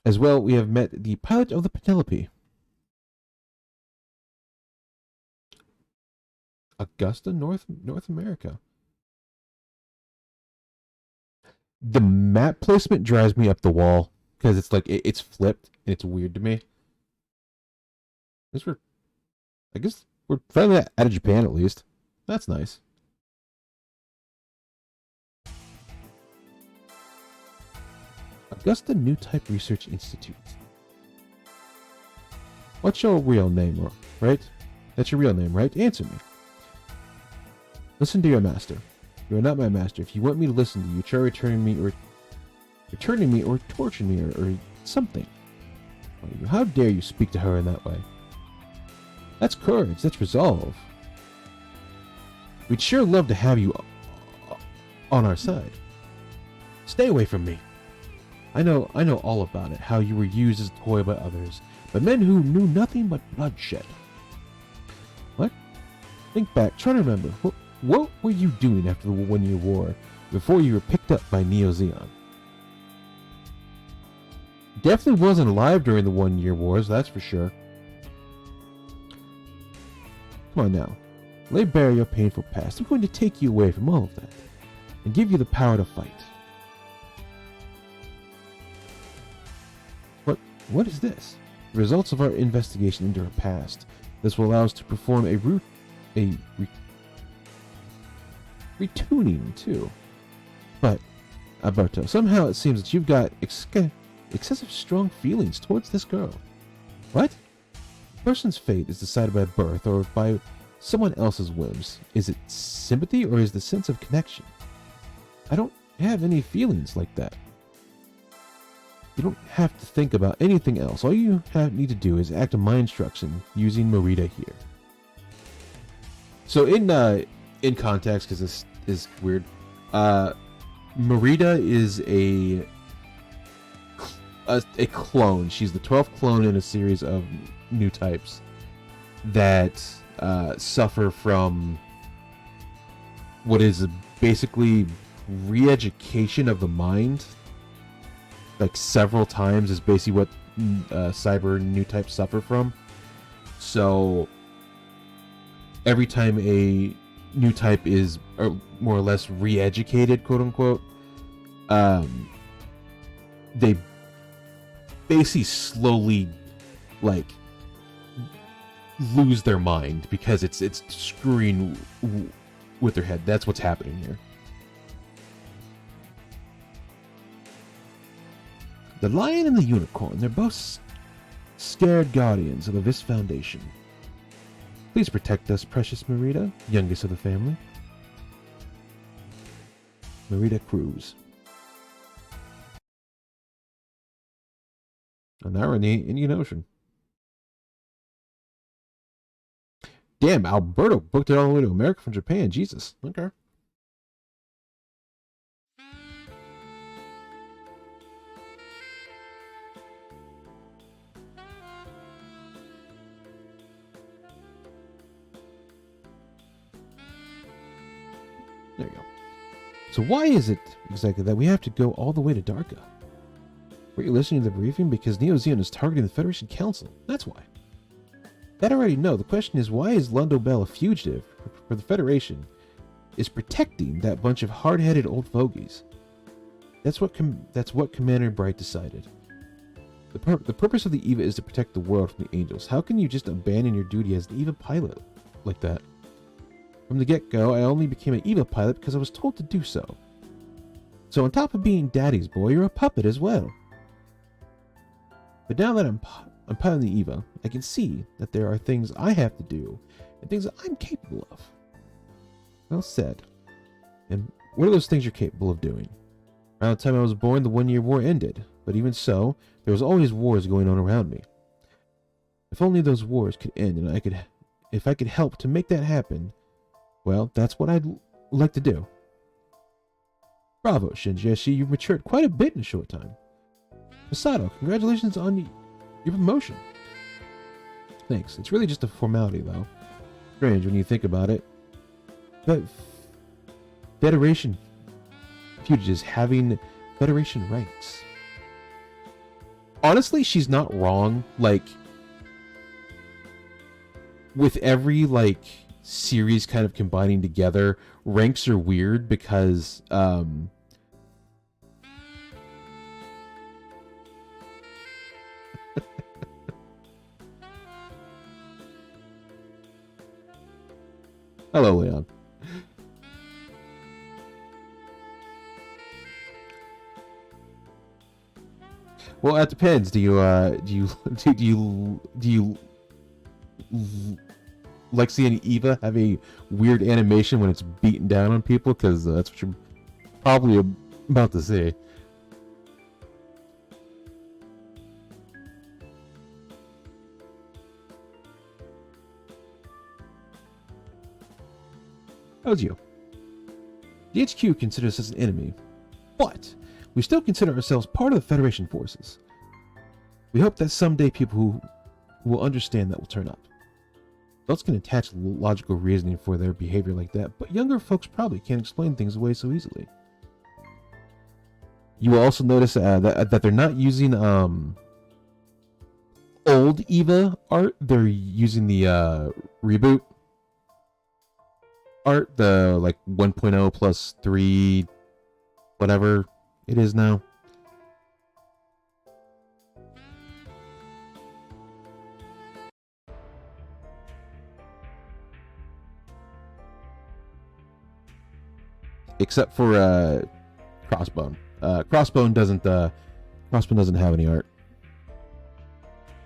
As well, we have met the pilot of the Penelope, Augusta, North America. The map placement drives me up the wall because it's like it's flipped and it's weird to me. I guess we're finally out of Japan at least. That's nice. Augusta New Type Research Institute. What's your real name, right? That's your real name, right? Answer me. Listen to your master. You are not my master. If you want me to listen to you, try returning me or torturing me or something. How dare you speak to her in that way? That's courage. That's resolve. We'd sure love to have you on our side. Stay away from me. I know all about it, how you were used as a toy by others, by men who knew nothing but bloodshed. What? Think back, try to remember. What were you doing after the 1 Year War, before you were picked up by Neo Zeon? Definitely wasn't alive during the 1 Year Wars, that's for sure. Come on now. Lay bare your painful past. I'm going to take you away from all of that, and give you the power to fight. What is this? The results of our investigation into her past. This will allow us to perform a retuning too. But, Alberto, somehow it seems that you've got excessive strong feelings towards this girl. What? A person's fate is decided by birth or by someone else's whims. Is it sympathy or is the sense of connection? I don't have any feelings like that. You don't have to think about anything else. All you need to do is act on my instruction using Merida here. So in context, because this is weird, Merida is a clone. She's the 12th clone in a series of new types that suffer from what is basically re-education of the mind. Like several times is basically what cyber new types suffer from. So every time a new type is more or less re-educated, quote unquote, they basically slowly like lose their mind because it's screwing with their head. That's what's happening here. The lion and the unicorn, they're both scared guardians of the Vis Foundation. Please protect us, precious Merida, youngest of the family. Merida Cruz. And now we're in the Indian Ocean. Damn, Alberto booked it all the way to America from Japan. Jesus. Okay. There you go. So why is it exactly that we have to go all the way to Darka? Were you listening to the briefing? Because Neo Zeon is targeting the Federation Council. That's why. That I already know. The question is, why is Londo Bell a fugitive for the Federation is protecting that bunch of hard-headed old fogies? That's what Commander Bright decided. The purpose of the EVA is to protect the world from the Angels. How can you just abandon your duty as an EVA pilot like that? From the get-go, I only became an EVA pilot because I was told to do so. So on top of being Daddy's boy, you're a puppet as well. But now that I'm piloting the EVA, I can see that there are things I have to do and things that I'm capable of. Well said. And what are those things you're capable of doing? Around the time I was born, the 1 Year War ended. But even so, there was always wars going on around me. If only those wars could end and if I could help to make that happen, well, that's what I'd like to do. Bravo, Shinji. I see you've matured quite a bit in a short time. Masato, congratulations on your promotion. Thanks. It's really just a formality, though. Strange when you think about it. But Federation fugitives having Federation ranks. honestly, she's not wrong. Like, with every, like, series kind of combining together, ranks are weird because, hello, Leon. Well, it depends. Do you like seeing Eva have a weird animation when it's beating down on people? Because that's what you're probably about to see. How's you? The HQ considers us an enemy, but we still consider ourselves part of the Federation forces. We hope that someday people who will understand that will turn up. Adults can attach logical reasoning for their behavior like that, but younger folks probably can't explain things away so easily. You will also notice that they're not using old Eva art. They're using the reboot art, the like 1.0 plus 3, whatever it is now. Except for Crossbone. Crossbone doesn't have any art.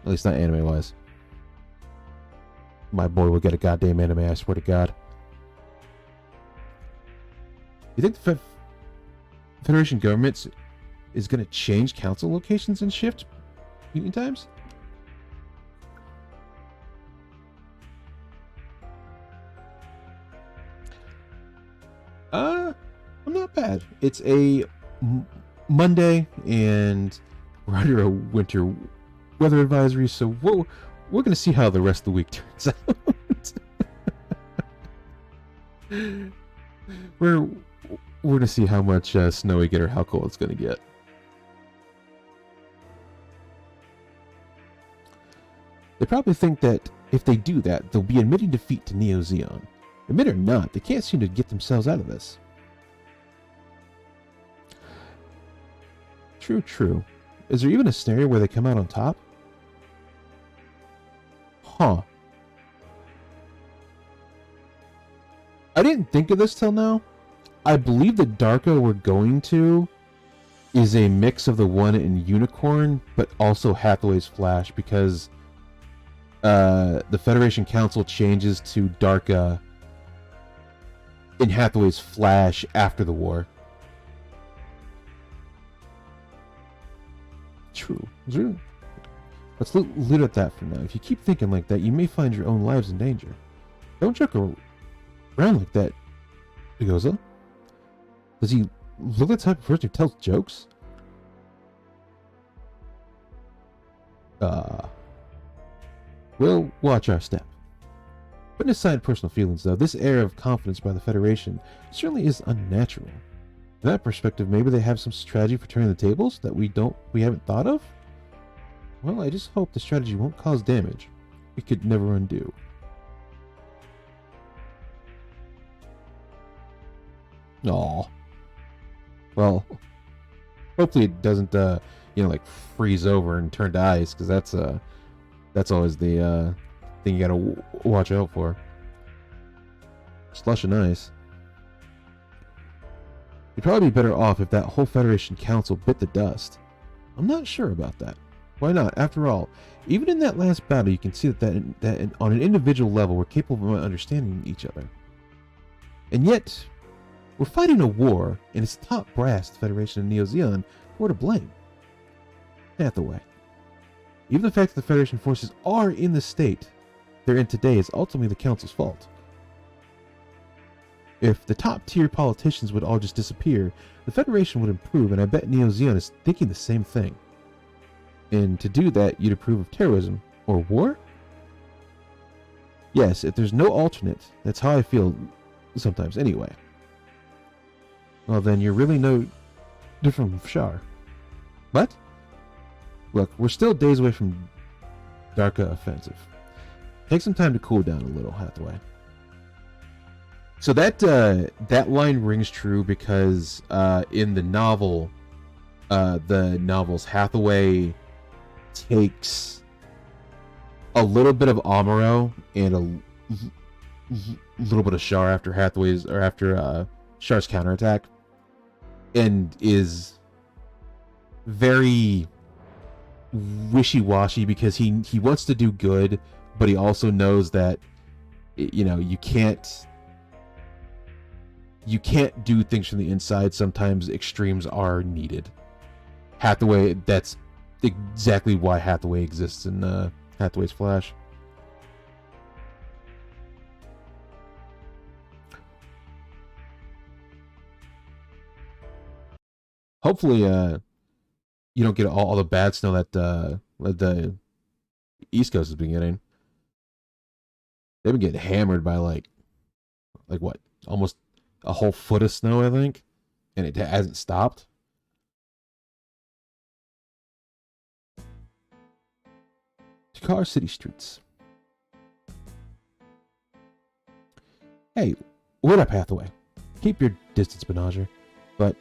At least not anime wise. My boy will get a goddamn anime, I swear to God. You think the Federation government is going to change council locations and shift meeting times? I'm not bad. It's a Monday, and we're under a winter weather advisory, so we're going to see how the rest of the week turns out. we're going to see how much snow we get or how cold it's going to get. They probably think that if they do that, they'll be admitting defeat to Neo Zeon. Admit or not, they can't seem to get themselves out of this. True. Is there even a scenario where they come out on top? Huh. I didn't think of this till now. I believe the Darko we're going to is a mix of the one in Unicorn, but also Hathaway's Flash, because the Federation Council changes to Darka in Hathaway's Flash after the war. True. Let's leave it at that for now. If you keep thinking like that, you may find your own lives in danger. Don't joke around like that, Igoza. Does he look the type of person who tells jokes? We'll watch our step. Putting aside personal feelings, though, this air of confidence by the Federation certainly is unnatural. From that perspective, maybe they have some strategy for turning the tables that we haven't thought of? Well, I just hope the strategy won't cause damage we could never undo. Aw. Well, hopefully it doesn't, like freeze over and turn to ice, because that's always the thing you gotta watch out for. Slush and ice. You'd probably be better off if that whole Federation Council bit the dust. I'm not sure about that. Why not? After all, even in that last battle, you can see that on an individual level, we're capable of understanding each other. And yet, we're fighting a war, and it's top brass, the Federation of Neo Zeon, who are to blame. Hathaway. Even the fact that the Federation forces are in the state they're in today is ultimately the Council's fault. If the top-tier politicians would all just disappear, the Federation would improve, and I bet Neo Zeon is thinking the same thing. And to do that, you'd approve of terrorism or war? Yes, if there's no alternate, that's how I feel sometimes anyway. Well then, you're really no different from Shar. What? Look, we're still days away from Dakar offensive. Take some time to cool down a little, Hathaway. So that line rings true because in the novels, Hathaway takes a little bit of Amuro and a little bit of Char after Char's counterattack, and is very wishy-washy because he wants to do good, but he also knows that you can't do things from the inside. Sometimes extremes are needed. Hathaway, that's exactly why Hathaway exists in Hathaway's Flash. Hopefully, you don't get all the bad snow that the East Coast has been getting. They've been getting hammered by like what? Almost a whole foot of snow, I think, and it hasn't stopped. Dakar city streets. Hey, what up, Hathaway? Keep your distance, Benager. But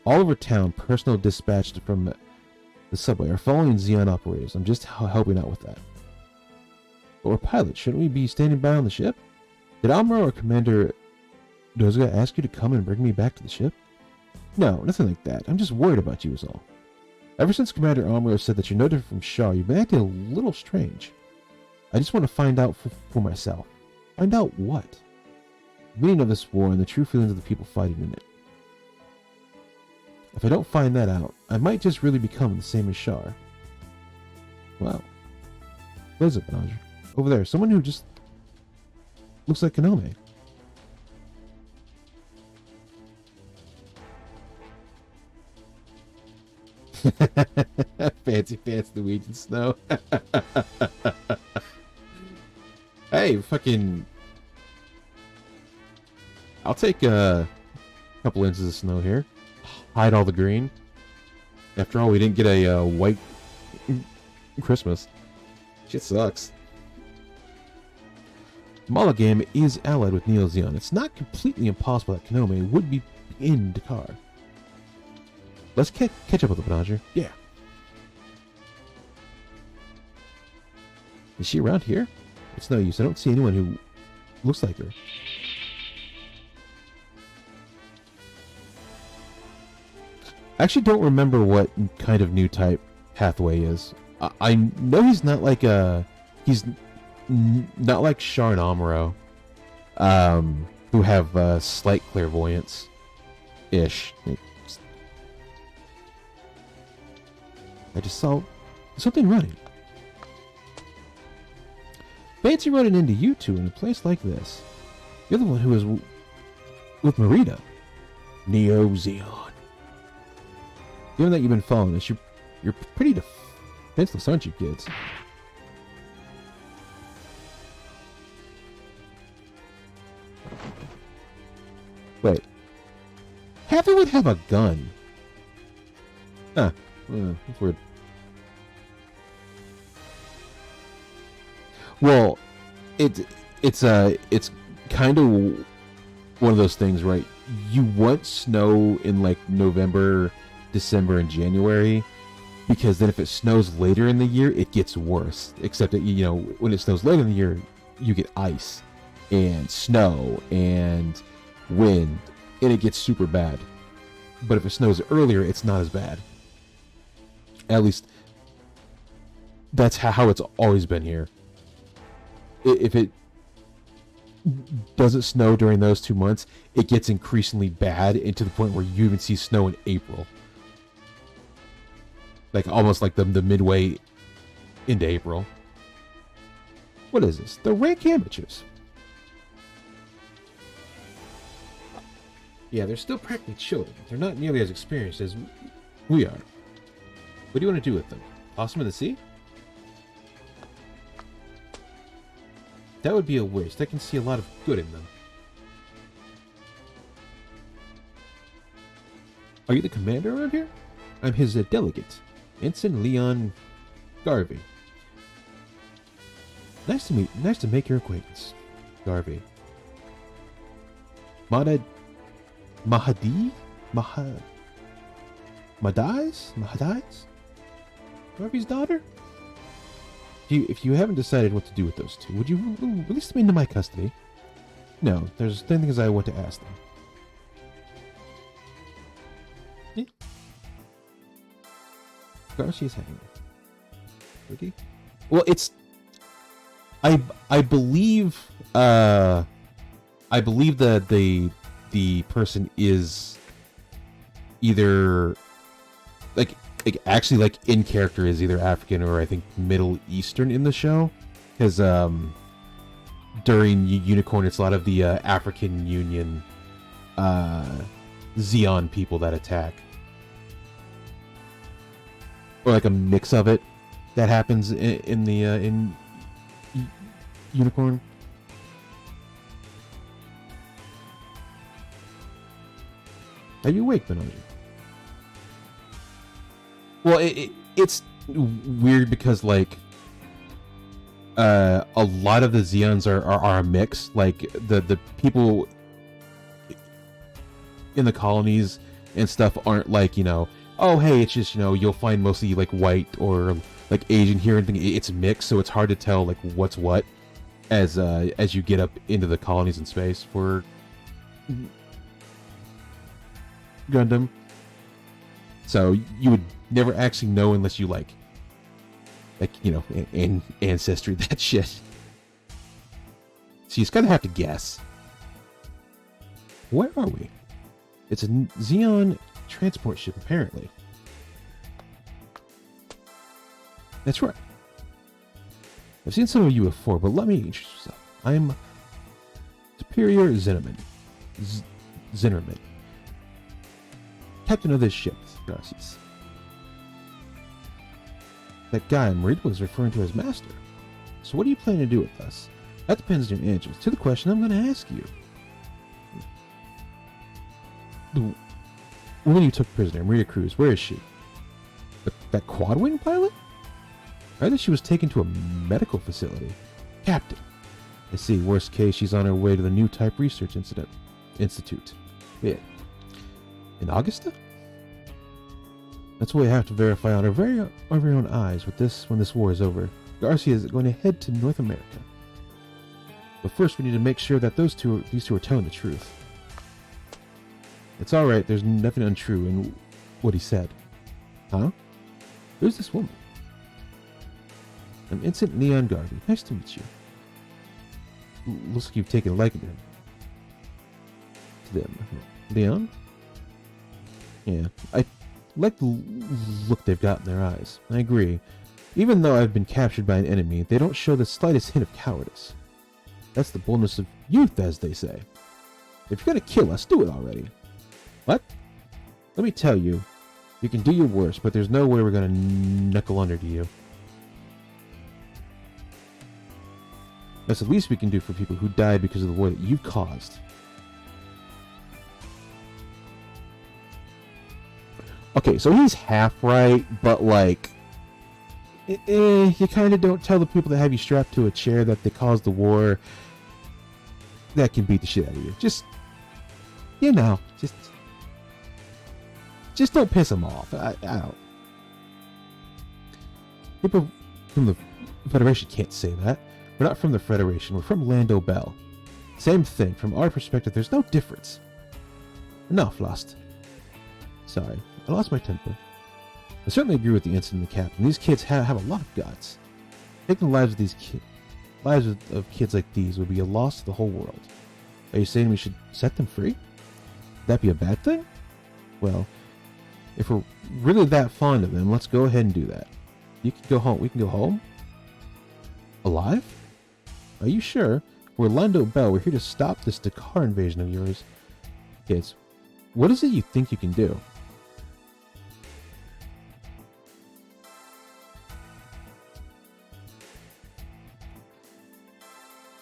all over town, personnel dispatched from the subway are following Xeon operators. I'm just helping out with that. But we're pilots. Shouldn't we be standing by on the ship? Did Amuro or Commander Dozuka ask you to come and bring me back to the ship? No, nothing like that. I'm just worried about you is all. Ever since Commander Amuro said that you're no different from Char, you've been acting a little strange. I just want to find out for myself. Find out what? The meaning of this war and the true feelings of the people fighting in it. If I don't find that out, I might just really become the same as Char. Wow. What is it, Benager? Over there, someone who just looks like Kanome. Fancy Norwegian snow. Hey, fucking... I'll take a couple inches of snow here. Hide all the green. After all, we didn't get a white Christmas. Shit sucks. Malagam is allied with Neo Zeon. It's not completely impossible that Kanome would be in Dakar. Let's catch up with the Benager. Yeah. Is she around here? It's no use. I don't see anyone who looks like her. I actually don't remember what kind of new type Hathaway is. I know he's not like not like Char and Amuro, who have slight clairvoyance-ish. I just saw something running. Fancy running into you two in a place like this. You're the one who was with Marita. Neo Zeon. Given that you've been following us, you're pretty defenseless, aren't you, kids? Wait. Hathaway would have a gun. Huh. That's weird. Well, it's kind of one of those things, right? You want snow in like November, December, and January, because then if it snows later in the year, it gets worse. Except that when it snows later in the year, you get ice and snow and wind, and it gets super bad. But if it snows earlier, it's not as bad. At least that's how it's always been here. If it doesn't snow during those 2 months, it gets increasingly bad, and to the point where you even see snow in April. Like almost like the midway into April. What is this? The rank amateurs. Yeah, they're still practically children. They're not nearly as experienced as we are. What do you want to do with them? Toss them in the sea? That would be a waste. I can see a lot of good in them. Are you the commander around here? I'm his delegate, Ensign Leon Garvey. Nice to make your acquaintance, Garvey. Mahadi? Mahadi's? Garvey's daughter? If you haven't decided what to do with those two, would you release them into my custody? No, there's things I want to ask them. Yeah. Garcia's hanging. Okay. Well, it's I believe that the person is either like actually like in character is either African or I think Middle Eastern in the show, because during Unicorn it's a lot of the African Union Xeon people that attack, or like a mix of it that happens in Unicorn. Are you awake, Benoni? Well, it's weird because like a lot of the Xeons are a mix. Like the people in the colonies and stuff aren't like, you know, oh hey, it's just, you know, you'll find mostly like white or like Asian here and thing. It's mixed, so it's hard to tell like what's what as you get up into the colonies in space for Gundam. So you would never actually know unless you like you know, in ancestry that shit. So you just gotta have to guess. Where are we? It's a Xeon transport ship, apparently. That's right. I've seen some of you before, but let me introduce myself. I'm Superior Zinnerman. Zinnerman. Captain of this ship, Garces. That guy Marit was referring to as master. So what do you plan to do with us? That depends on your answers to the question I'm going to ask you. The woman you took prisoner, Maria Cruz, where is she? That quad-wing pilot? I thought she was taken to a medical facility. Captain. I see. Worst case, she's on her way to the new type research institute. Yeah. In Augusta? That's what we have to verify on our very own eyes with this when this war is over. Garcia is going to head to North America. But first we need to make sure that these two are telling the truth. It's alright, there's nothing untrue in what he said. Huh? Who's this woman? I'm Vincent Leon Garvey. Nice to meet you. Looks like you've taken a liking to them. Leon? Yeah, I like the look they've got in their eyes. I agree. Even though I've been captured by an enemy, they don't show the slightest hint of cowardice. That's the boldness of youth, as they say. If you're gonna kill us, do it already. What? Let me tell you, you can do your worst, but there's no way we're gonna knuckle under to you. That's the least we can do for people who died because of the war that you caused. Okay, so he's half right, but like, you kind of don't tell the people that have you strapped to a chair that they caused the war that can beat the shit out of you. Just, you know, just don't piss them off. I don't. People from the Federation can't say that. We're not from the Federation. We're from Lando Bell. Same thing. From our perspective, there's no difference. Enough, Lost. Sorry, I lost my temper. I certainly agree with the incident, Captain. These kids have a lot of guts. Taking the lives of these lives of kids like these would be a loss to the whole world. Are you saying we should set them free? Would that be a bad thing? Well, if we're really that fond of them, let's go ahead and do that. You can go home. We can go home? Alive? Are you sure? We're Lando Bell. We're here to stop this Dakar invasion of yours. Kids, what is it you think you can do?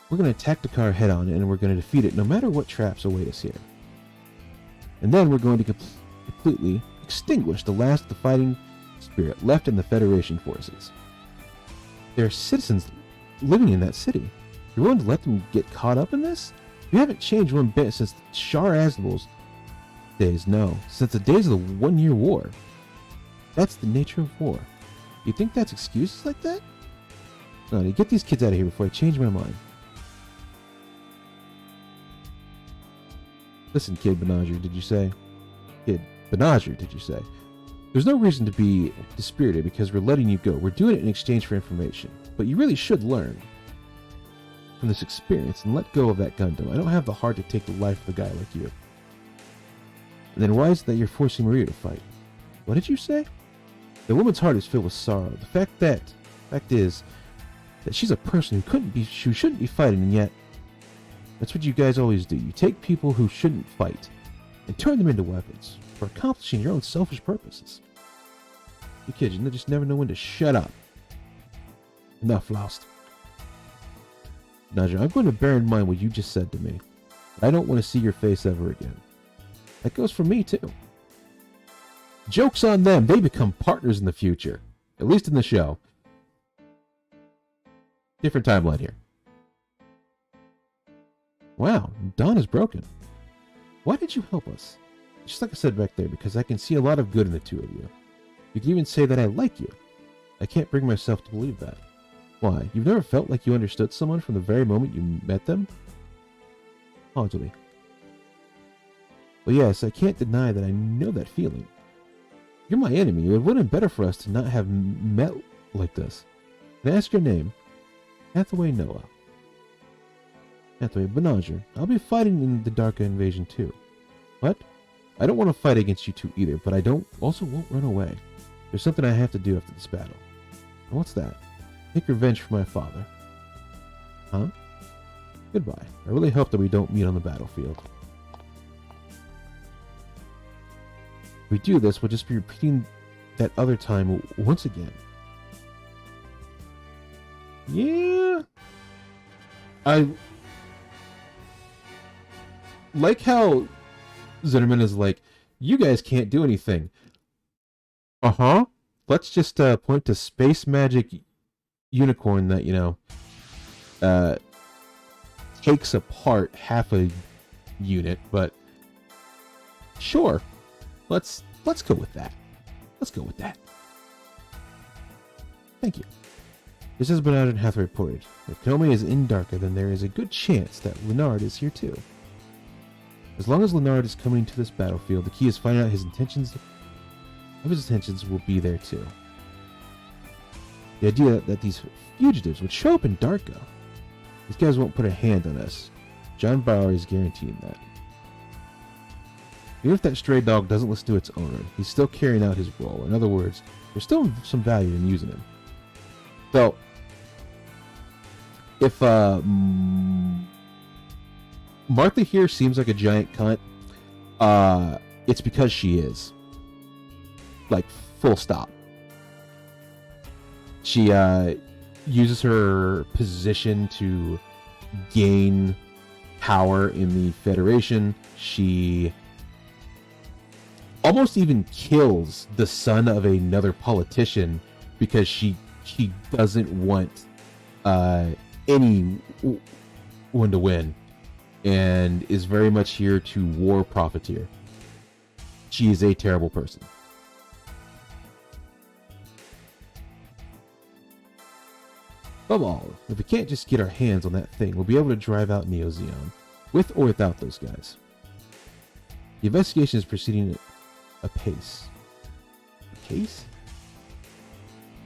We're going to attack Dakar head on, and we're going to defeat it no matter what traps await us here. And then we're going to completely extinguish the last of the fighting spirit left in the Federation forces. There are citizens living in that city. You're willing to let them get caught up in this? You haven't changed one bit since Shar Aznabul's days, no. Since the days of the 1 Year War. That's the nature of war. You think that's excuses like that? No, get these kids out of here before I change my mind. Listen, Kid Benazir, did you say? Kid Benazir, did you say? There's no reason to be dispirited because we're letting you go. We're doing it in exchange for information. But you really should learn from this experience and let go of that Gundam. I don't have the heart to take the life of a guy like you. And then why is it that you're forcing Maria to fight? What did you say? The woman's heart is filled with sorrow. The fact is that she's a person who shouldn't be fighting, and yet that's what you guys always do. You take people who shouldn't fight and turn them into weapons for accomplishing your own selfish purposes. You kids, you just never know when to shut up. Enough, Lost. Naja, I'm going to bear in mind what you just said to me. I don't want to see your face ever again. That goes for me, too. Joke's on them. They become partners in the future. At least in the show. Different timeline here. Wow, Dawn is broken. Why did you help us? Just like I said back there, because I can see a lot of good in the two of you. You can even say that I like you. I can't bring myself to believe that. Why? You've never felt like you understood someone from the very moment you met them? Hardly. Well, yes, I can't deny that I know that feeling. You're my enemy. It would have been better for us to not have met like this. Can I ask your name? Hathaway Noah. Hathaway Benazir. I'll be fighting in the Dakar invasion too. What? I don't want to fight against you two either, but I also won't run away. There's something I have to do after this battle. And what's that? Take revenge for my father. Huh? Goodbye. I really hope that we don't meet on the battlefield. If we do this, we'll just be repeating that other time once again. Yeah. I like how Zinnerman is like, you guys can't do anything. Uh-huh. Let's just point to Space Magic Unicorn that, takes apart half a unit, but sure. Let's go with that. Let's go with that. Thank you. This has been out in Hathaway reported. If Konami is in Dakar, then there is a good chance that Leonard is here too. As long as Leonard is coming to this battlefield, the key is finding out his intentions. Of his intentions will be there too. The idea that these fugitives would show up in Darko. These guys won't put a hand on us. John Bauer is guaranteeing that. Even if that stray dog doesn't listen to its owner, he's still carrying out his role. In other words, there's still some value in using him. So, if Martha here seems like a giant cunt, it's because she is. Like, full stop. She uses her position to gain power in the Federation. She almost even kills the son of another politician because she doesn't want anyone to win, and is very much here to war profiteer. She is a terrible person. Above all, if we can't just get our hands on that thing, we'll be able to drive out Neo Zeon, with or without those guys. The investigation is proceeding apace. Apace?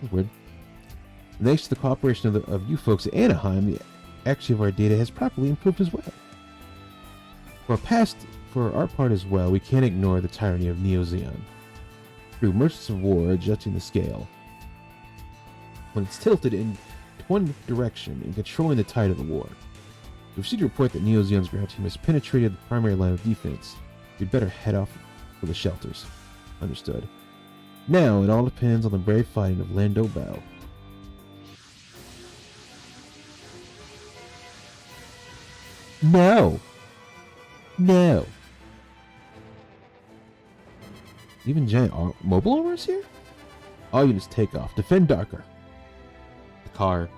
That's weird. Thanks to the cooperation of you folks at Anaheim, the accuracy of our data has properly improved as well. For our part as well, we can't ignore the tyranny of Neo Zeon. Through merchants of war adjusting the scale, when it's tilted in one direction and controlling the tide of the war. We've received a report that Neo Zeon's ground team has penetrated the primary line of defense. We'd better head off for the shelters. Understood. Now it all depends on the brave fighting of Lando Bao. No! No! Even giant mobile armors here? All units take off. Defend Darker. The Dakar.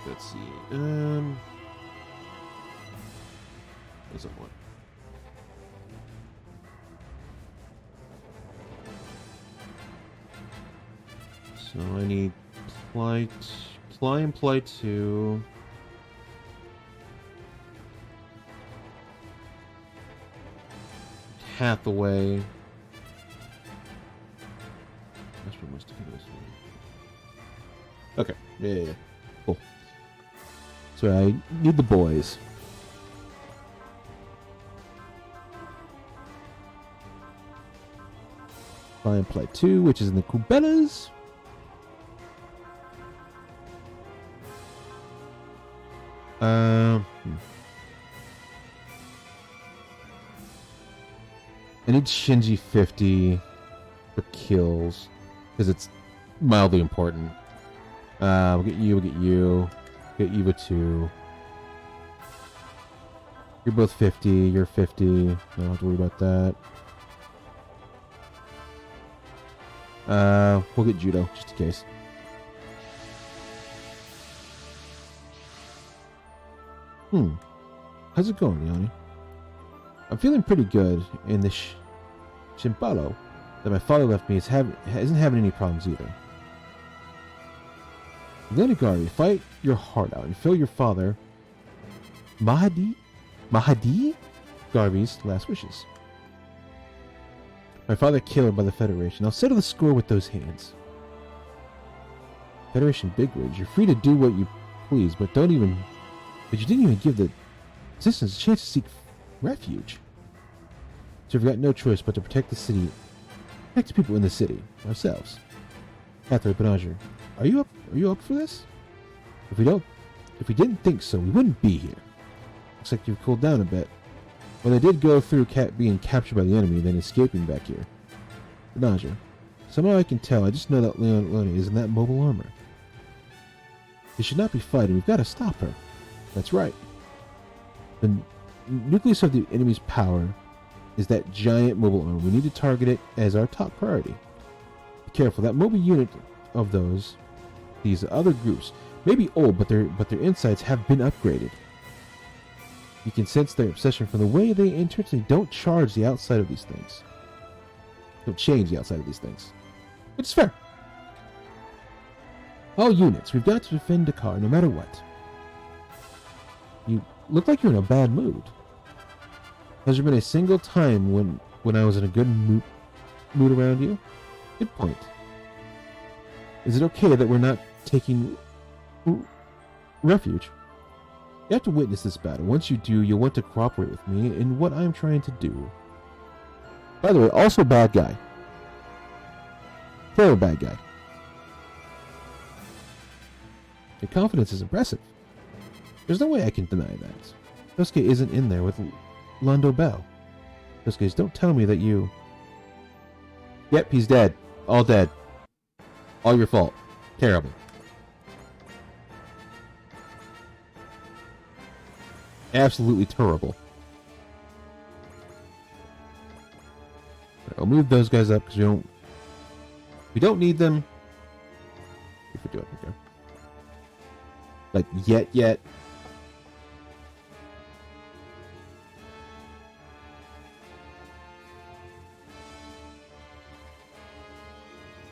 Let's see. What's that one? So I need Ply and Ply 2. Hathaway. Okay. Yeah. Cool. So I need the boys. Ply and Ply 2, which is in the Cubelas. I need Shinji 50 for kills because it's mildly important. We'll get you. Get Eva 2. You're both 50. You're 50. I don't have to worry about that. We'll get Judo just in case. How's it going, Yanni? I'm feeling pretty good, and the Shimpalo that my father left me isn't having any problems either. Lenigari, fight your heart out and fill your father, Mahdi Garvey's last wishes. My father killed by the Federation. I'll settle the score with those hands. Federation bigwigs, you're free to do what you please, but you didn't even give the Resistance a chance to seek refuge. So we've got no choice but to protect the city, protect the people in the city, ourselves. Hathaway Benager, are you up for this? If we didn't think so, we wouldn't be here. Looks like you've cooled down a bit. Well, I did go through being captured by the enemy, then escaping back here. Benager, somehow I can tell. I just know that Leone is in that mobile armor. They should not be fighting. We've got to stop her. That's right. The nucleus of the enemy's power is that giant mobile armor. We need to target it as our top priority. Be careful. That mobile unit of these other groups may be old, but their insides have been upgraded. You can sense their obsession from the way they intentionally don't charge the outside of these things. Don't change the outside of these things. Which is fair. All units, we've got to defend Dakar no matter what. You look like you're in a bad mood. Has there been a single time when I was in a good mood around you? Good point. Is it okay that we're not taking refuge? You have to witness this battle. Once you do, you'll want to cooperate with me in what I'm trying to do. By the way, also bad guy. Very bad guy. Your confidence is impressive. There's no way I can deny that. Yosuke isn't in there with Londo Bell. Yosuke, don't tell me that you... Yep, he's dead. All dead. All your fault. Terrible. Absolutely terrible. I'll move those guys up because we don't need them. If we do it, okay. Like yet.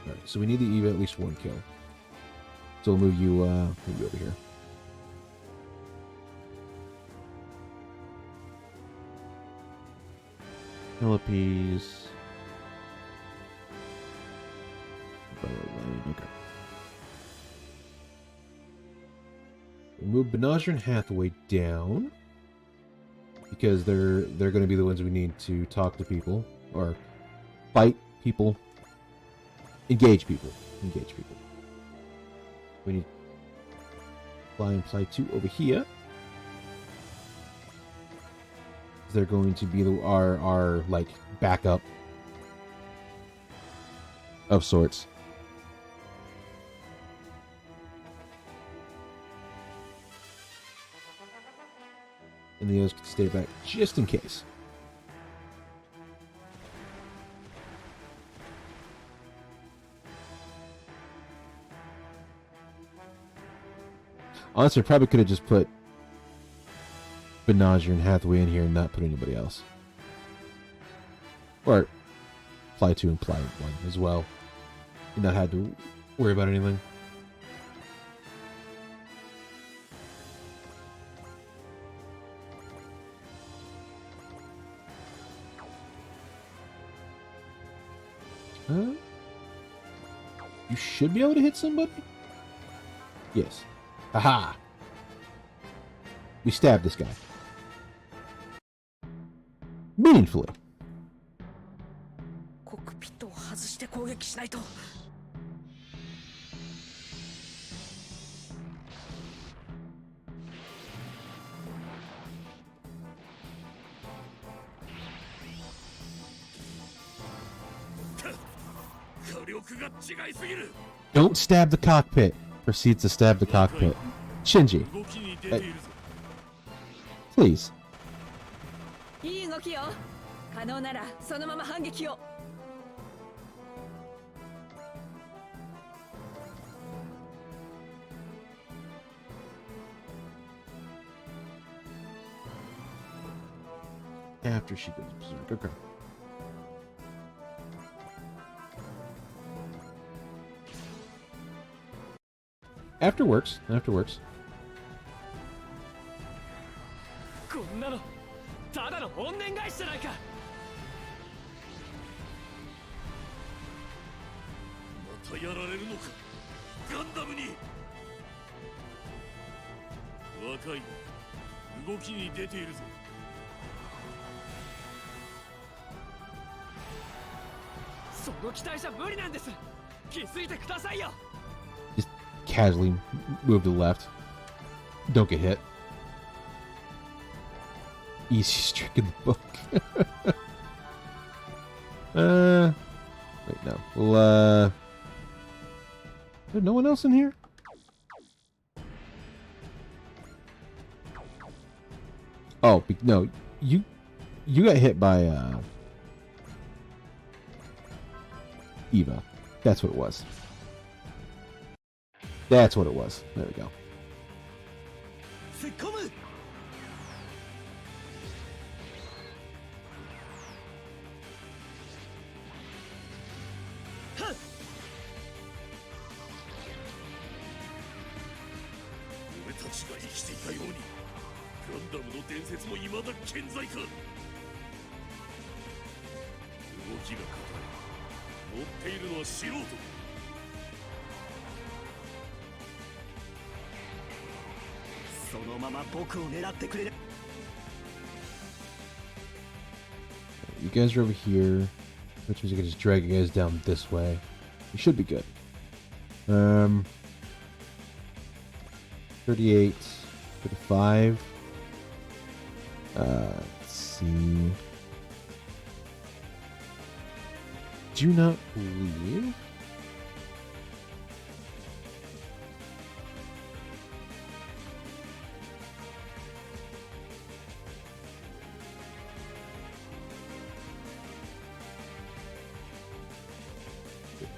Alright, so we need to even at least one kill. So we'll move you over here. Philippines. Okay. We'll move Benager and Hathaway down because they're going to be the ones we need to talk to people or fight people, engage people. We need Fly and Fly 2 over here. They're going to be our like backup of sorts. And the others can stay back just in case. Honestly, I probably could have just put Benager and Hathaway in here and not put anybody else. Or Fly 2 and Fly 1 as well. And not had to worry about anything. You should be able to hit somebody? Yes. Aha! We stabbed this guy. Meaningfully. コックピットを外して攻撃しないと。Don't stab the cockpit. Proceeds to stab the cockpit. Shinji. Please. いい動きよ。可能ならそのまま反撃を。After she goes berserk. Okay. After works. After works. こんなのただの怨念返しじゃないか。またやられるのか、ガンダムに。若い、動きに出ているぞ。その機体じゃ無理なんです。気づいてくださいよ。 Just casually move to the left. Don't get hit. Easy trick in the book. Wait, no. Well, is there no one else in here? Oh, no. You got hit by, Eva. That's what it was. That's what it was. There we go. You guys are over here, which means I can just drag you guys down this way. You should be good. 38, 35. Let's see. Do not believe.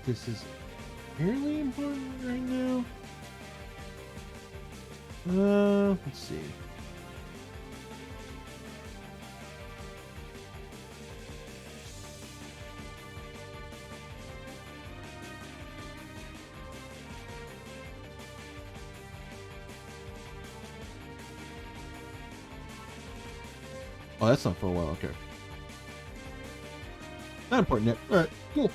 This is fairly important right now. Let's see. Oh, that's not for a while. Okay. Not important yet. All right, cool.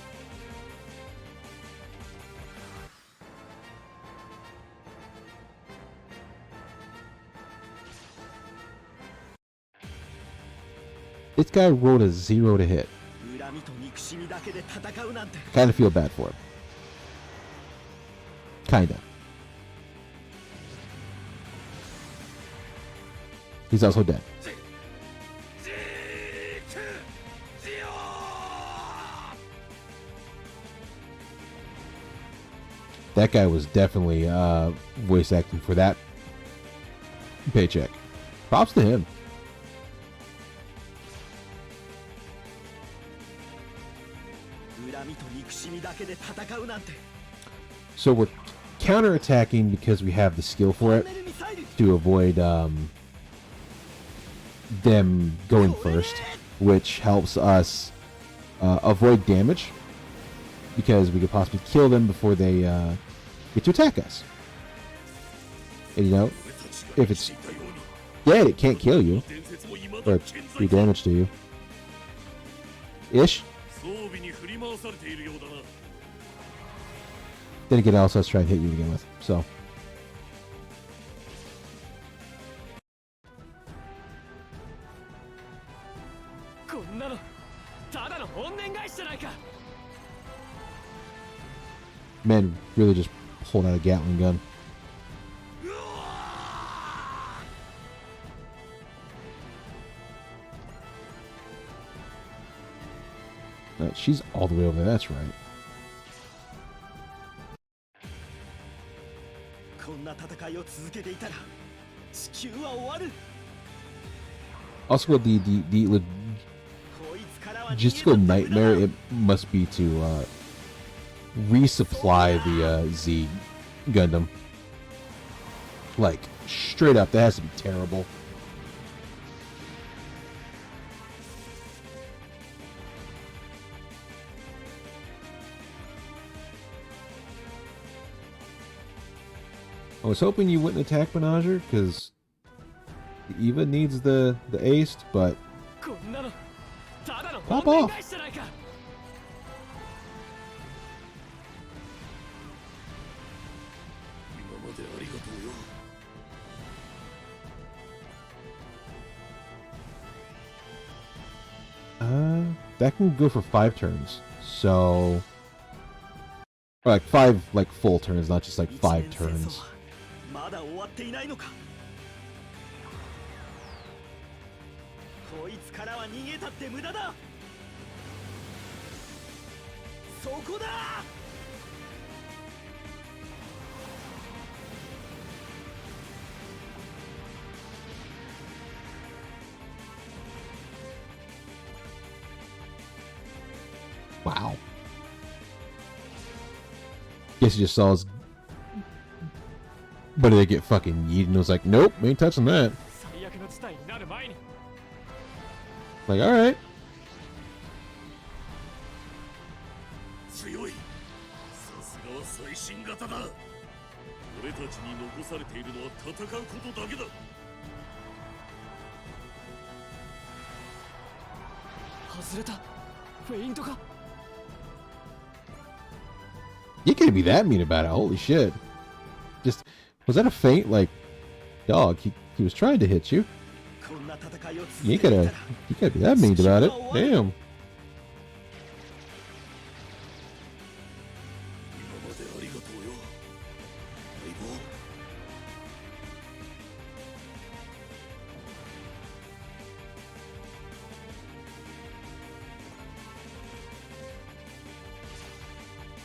This guy rolled a 0 to hit. Kind of feel bad for him. Kinda. He's also dead. That guy was definitely voice acting for that paycheck. Props to him. So we're counterattacking because we have the skill for it. to avoid them going first, which helps us avoid damage because we could possibly kill them before they get to attack us. And you know, if it's dead, it can't kill you or do damage to you. Ish. Then again, it also has to try and hit you to begin with. So. Man really just pulled out a Gatling gun. She's all the way over there, that's right. Also, the logistical nightmare it must be to resupply the Z Gundam. Like, straight up, that has to be terrible. I was hoping you wouldn't attack Menager, because Eva needs the aced, but pop off. That can go for 5 turns, so or like 5 like full turns, not just like 5 turns. Wow. Guess he just saw his buddy they get fucking yeeted and was like, nope, we ain't touching that. Like, alright. You can't be that mean about it. Holy shit. Just, was that a feint? Like, dog, he was trying to hit you. You can't be that mean about it. Damn.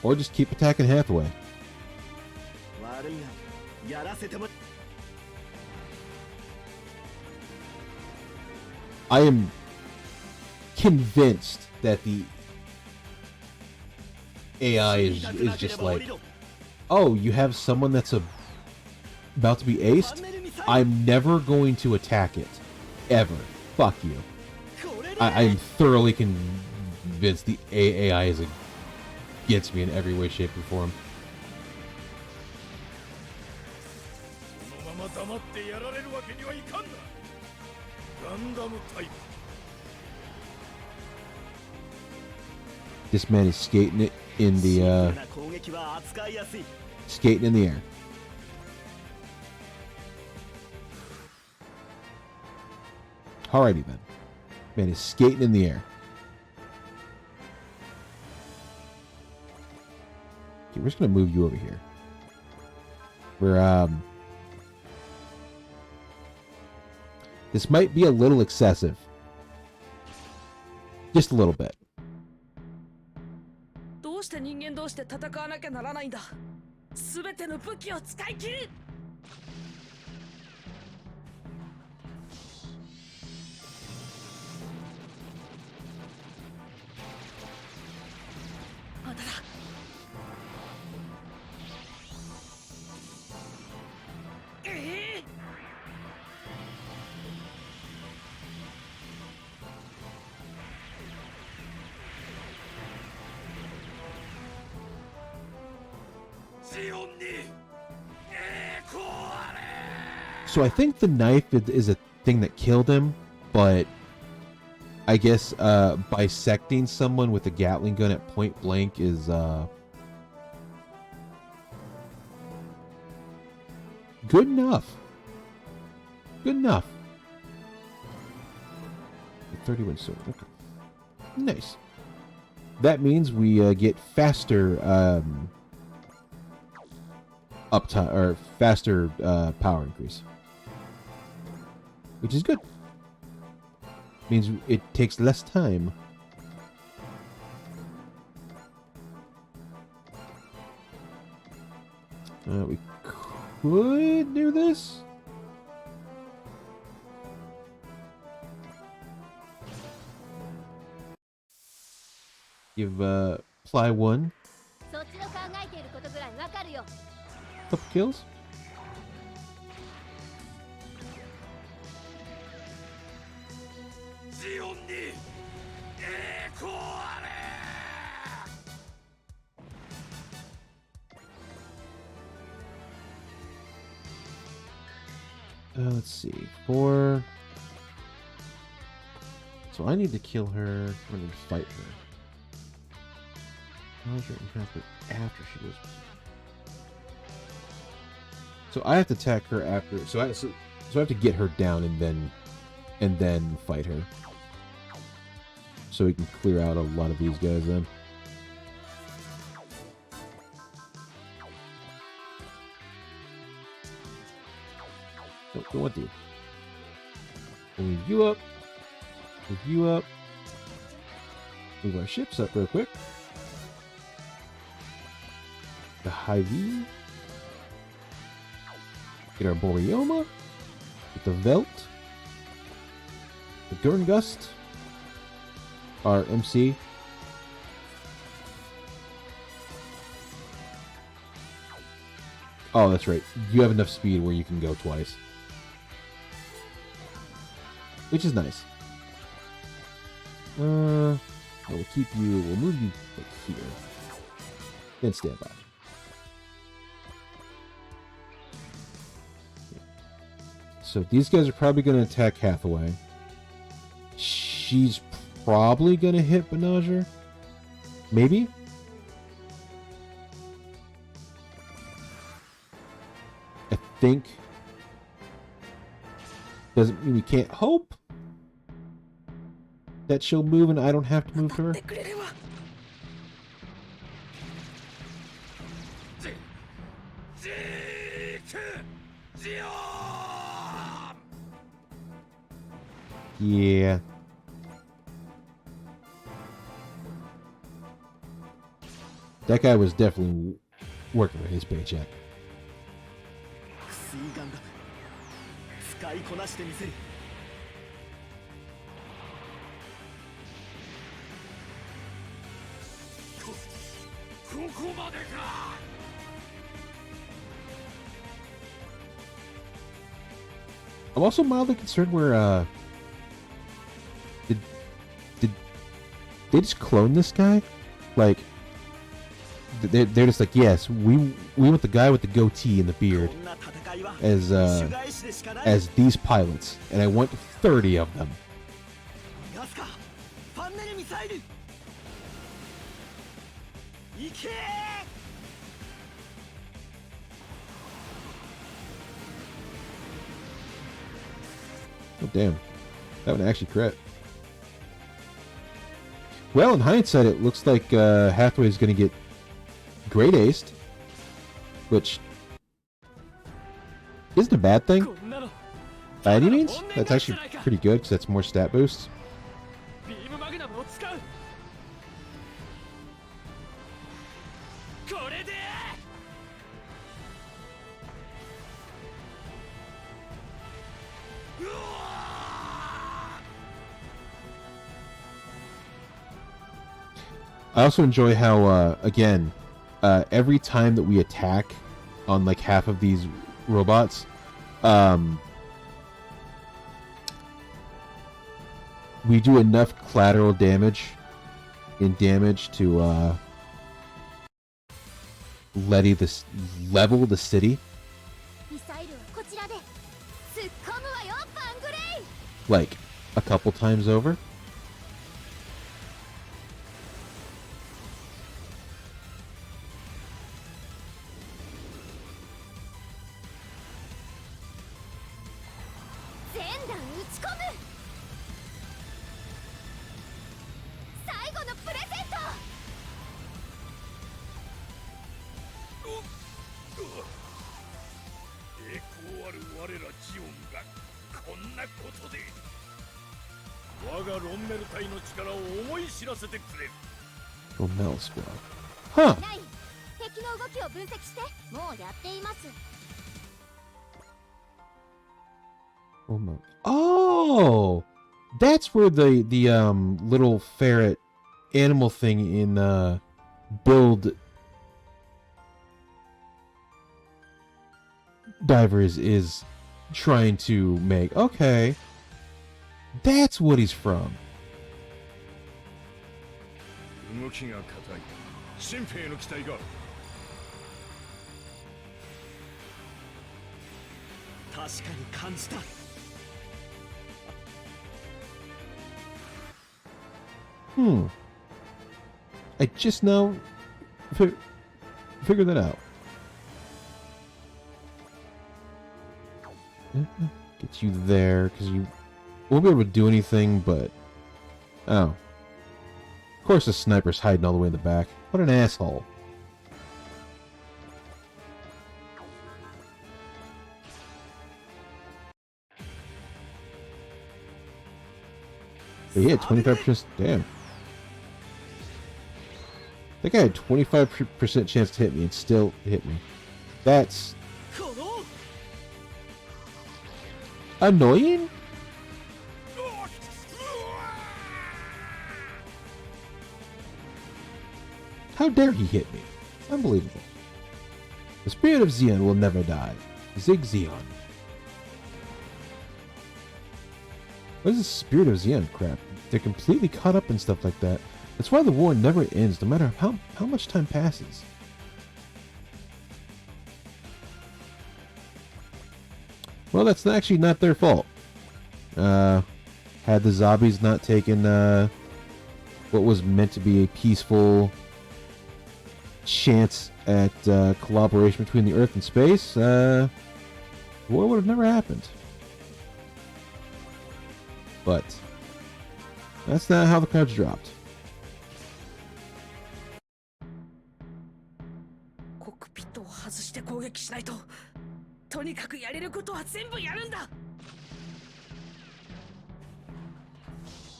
Or just keep attacking Hathaway. I am convinced that the AI is just like, oh, you have someone that's about to be aced? I'm never going to attack it. Ever. Fuck you. I am thoroughly convinced the AI is against me in every way, shape, or form. This man is skating it in the skating in the air. Alrighty then. Man is skating in the air. Okay, we're just gonna move you over here. We're this might be a little excessive. Just a little bit. どうして人間同士で戦わなきゃならないんだ。すべての武器を使い切る。まただ。So I think the knife is a thing that killed him, but I guess bisecting someone with a Gatling gun at point blank is good enough. Good enough. 31 sword. Okay. Nice. That means we get faster uptime or faster power increase, which is good. Means it takes less time. We could do this. Give Ply 1 couple kills. Let's see. 4. So I need to kill her. I need to fight her. After she goes. So I have to attack her after. So I have to get her down and then fight her. So we can clear out a lot of these guys then. Don't want to. Move you up. Move you up. Move our ships up real quick. The Hy-Vee. Get our Boreoma. Get the Velt. The Gurngust. Our MC. Oh, that's right. You have enough speed where you can go twice. Which is nice. We'll keep you. We'll move you like here. Then stand by. So these guys are probably going to attack Hathaway. She's probably going to hit Benager. Maybe. I think. Doesn't mean we can't hope that she'll move and I don't have to move to her. Yeah. That guy was definitely working with his paycheck. I'm also mildly concerned where did they just clone this guy? Like they're just like, yes, we want the guy with the goatee and the beard as these pilots, and I want 30 of them. Oh damn, that would actually crit. Well, in hindsight, it looks like Hathaway is going to get Great Aced, which isn't a bad thing by any means. That's actually pretty good because that's more stat boosts. I also enjoy how, again, every time that we attack on like half of these robots, we do enough collateral damage to level the city ミサイルはこちらで突っ込むわよバングレイ like a couple times over. 全弾撃ち込む最後のプレゼント栄光ある我らジオンがこんなことで我がロンメル隊の力を思い知らせてくれる。 Romel Squad. Huh. ナイン敵の動きを分析してもうやっています Romel. Oh, that's where the little ferret animal thing in Build Divers is trying to make. Okay, that's what he's from. 動きが硬い。新兵の期待が。確かに感じた。 I just now figured that out. Get you there, because you won't be able to do anything, but... Oh. Of course the sniper's hiding all the way in the back. What an asshole. But yeah, 25%. Damn. That guy had 25% chance to hit me and still hit me. That's この annoying? How dare he hit me? Unbelievable. The spirit of Xeon will never die. Zig Xeon. What is the spirit of Xeon crap? They're completely caught up in stuff like that. That's why the war never ends, no matter how much time passes. Well, that's actually not their fault. Had the zombies not taken what was meant to be a peaceful chance at collaboration between the Earth and space, war would have never happened. But that's not how the cards dropped. コックピットを外して攻撃しないと。とにかくやれることは全部やるんだ。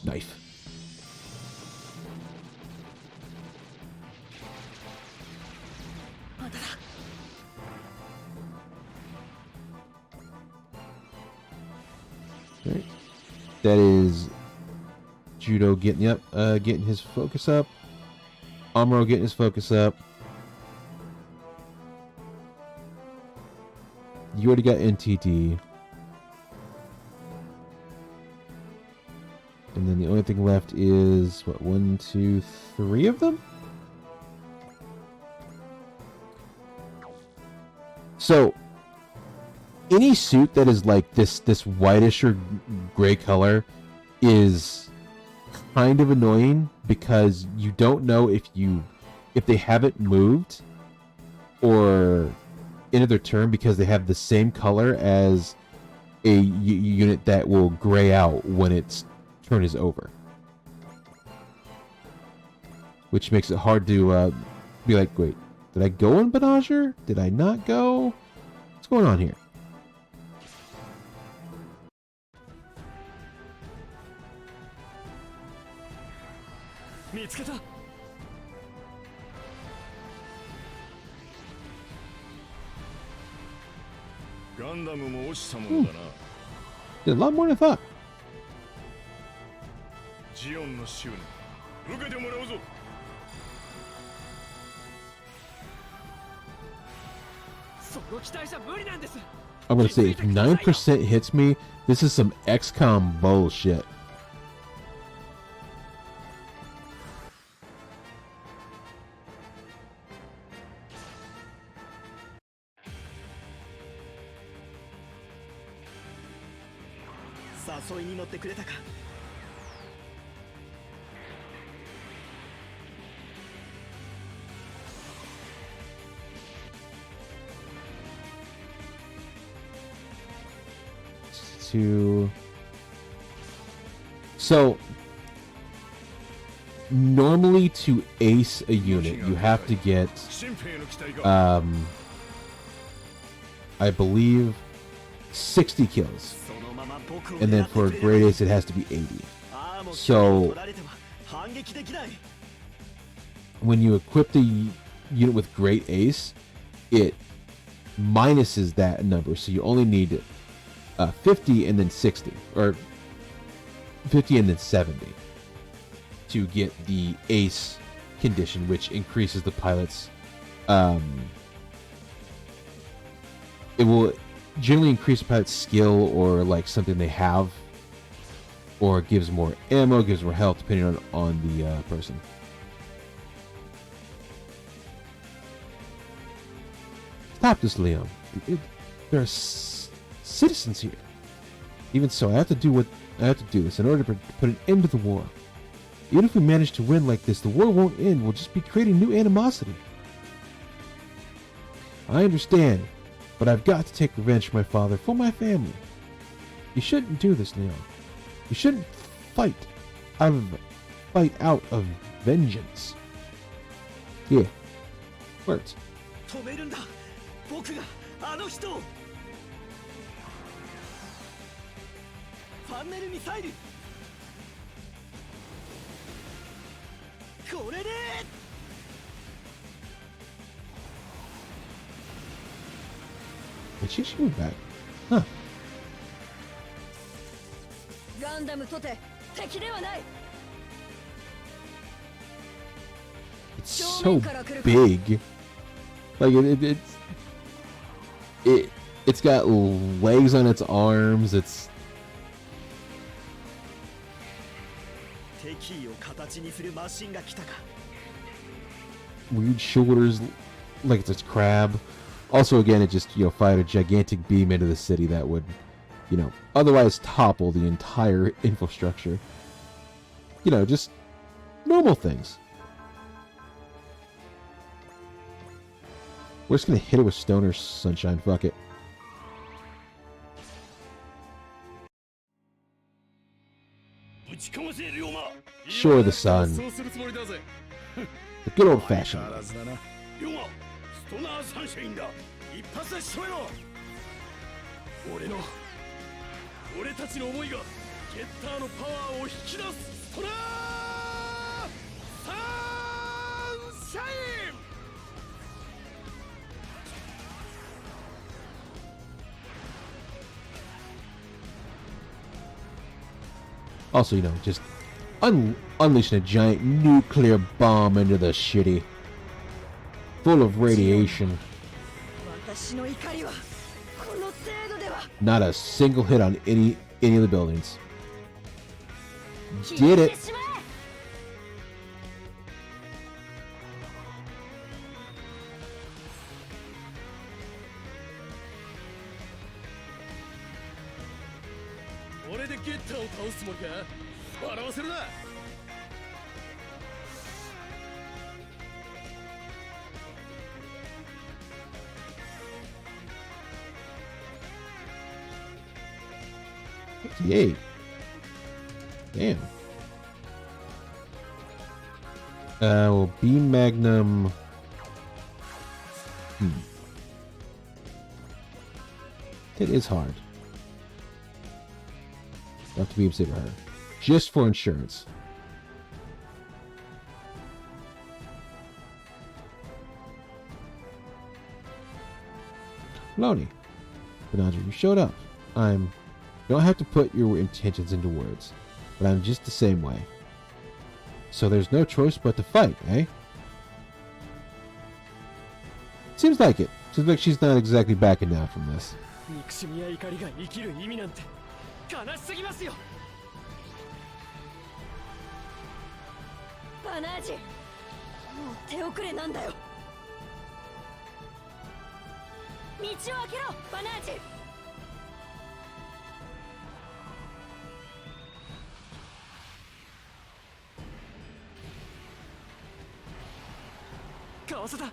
Knife. Okay. That is Judo getting up, getting his focus up. Amuro getting his focus up. You already got NTD. And then the only thing left is, what, 1, 2, 3 of them? So, any suit that is like this whitish or gray color is kind of annoying because you don't know if they haven't moved or ended their turn because they have the same color as a unit that will gray out when its turn is over, which makes it hard to be like, wait, did I go in Banagher? Did I not go? What's going on here? Did a lot more than I thought. ジオンの執念受けてもらうぞ。 その期待じゃ無理なんです。 I'm gonna say if 9% hits me, this is some XCOM bullshit. 誘いに乗ってくれたか。So normally to ace a unit you have to get I believe 60 kills, and then for a great ace it has to be 80. So when you equip the unit with great ace, it minuses that number, so you only need 50 and then 60, or 50 and then 70 to get the ace condition, which increases the pilot's it will generally increase the pilot's skill or like something they have, or gives more ammo, gives more health, depending on the person. Stop this, Leon. There are citizens here. Even so, I have to do this in order to put an end to the war. Even if we manage to win like this, the war won't end. We'll just be creating new animosity. I understand, but I've got to take revenge for my father, for my family. You shouldn't do this, Leon. You shouldn't fight out of vengeance. Yeah. Words. 止めるんだ。僕があの人を。ファンネルミサイル。これで。Did she move back? Huh. ガンダムとて敵ではない。 It's so big. Like it's got legs on its arms. It's 敵を形にするマシンが来たか。 weird shoulders, like it's a crab. Also, again, it just fired a gigantic beam into the city that would, otherwise topple the entire infrastructure. Just normal things. We're just gonna hit it with Stoner Sunshine. Fuck it. Sure, the sun. The good old-fashioned. 俺たちの思いがゲッターのパワーを引き出すストラーサンシャイン。 Also, just unleashing a giant nuclear bomb into the city, full of radiation. Not a single hit on any of the buildings. Did it? Yay. Damn. Well, B Magnum. It is hard. I'll have to beam saber her. Just for insurance. Loney. Benadra, you showed up. You don't have to put your intentions into words, but I'm just the same way. So there's no choice but to fight, eh? Seems like it. Seems like she's not exactly backing down from this. 憎しみや怒りが生きる意味なんて悲しすぎますよ。バナージ、もう手遅れなんだよ。道を開けろ、バナージ。かわせた。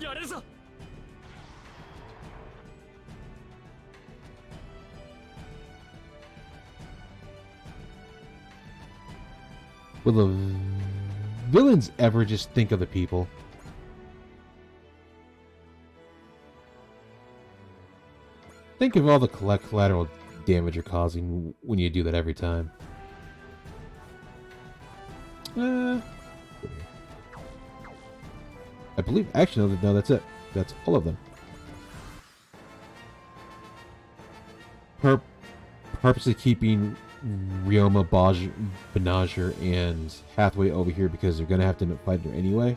やれるぞ。 Will the villains ever just think of the people? Think of all the collateral damage you're causing when you do that every time. I believe, actually, no, that's it. That's all of them. Purposely keeping Ryoma, Banager, and Hathaway over here because they're gonna have to fight her anyway.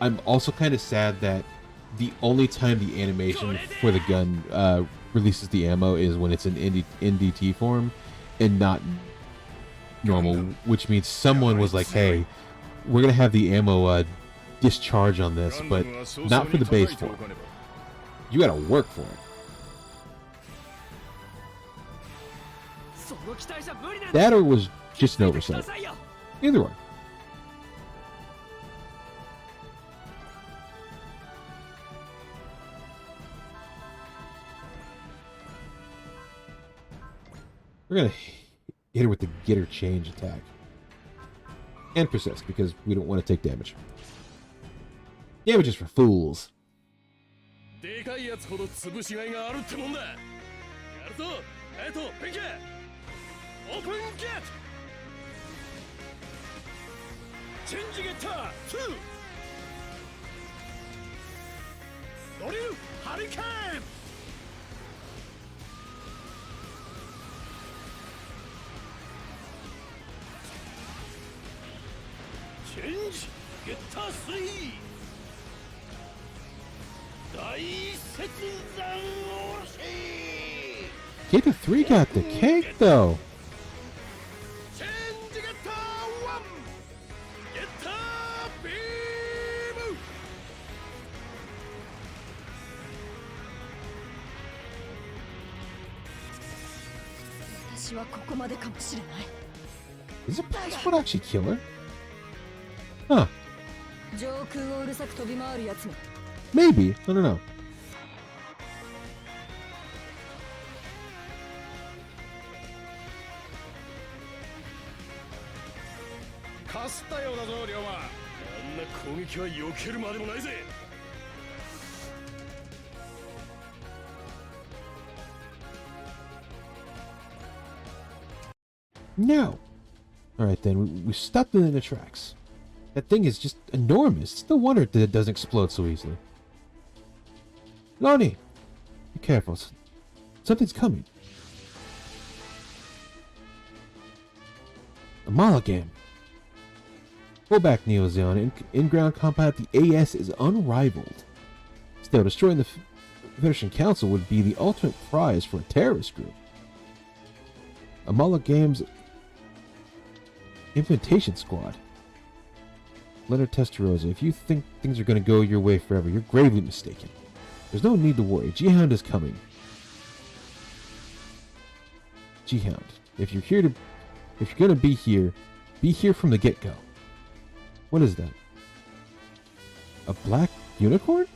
I'm also kind of sad that the only time the animation for the gun releases the ammo is when it's in NDT form and not normal, which means someone was like, hey, we're gonna have the ammo discharge on this, but not for the base form. You gotta work for it. That or was just an oversight. Either one. We're gonna hit her with the get her change attack. And persist, because we don't want to take damage. Damage is for fools. でかいやつほど潰しがいがあるってもんだ。やるぞ、ペンケ。オープンゲット。チェンジゲッター2。ドリルハリケーン。チェンジゲッター3。 Gator 3 got the cake though. Is it possible to actually kill her? Huh. Maybe. I don't know. No. Alright then, we stopped it in the tracks. That thing is just enormous. It's no wonder that it doesn't explode so easily. Lonnie! Be careful. Something's coming. Amalgam. Pull back, Neo Zeon. In-ground combat, the AS is unrivaled. Still, destroying the Federation Council would be the ultimate prize for a terrorist group. Amalgam's Implementation Squad. Leonard Testarossa, if you think things are going to go your way forever, you're gravely mistaken. There's no need to worry. G-Hound is coming. G-Hound, if you're going to be here from the get-go. What is that? A black unicorn?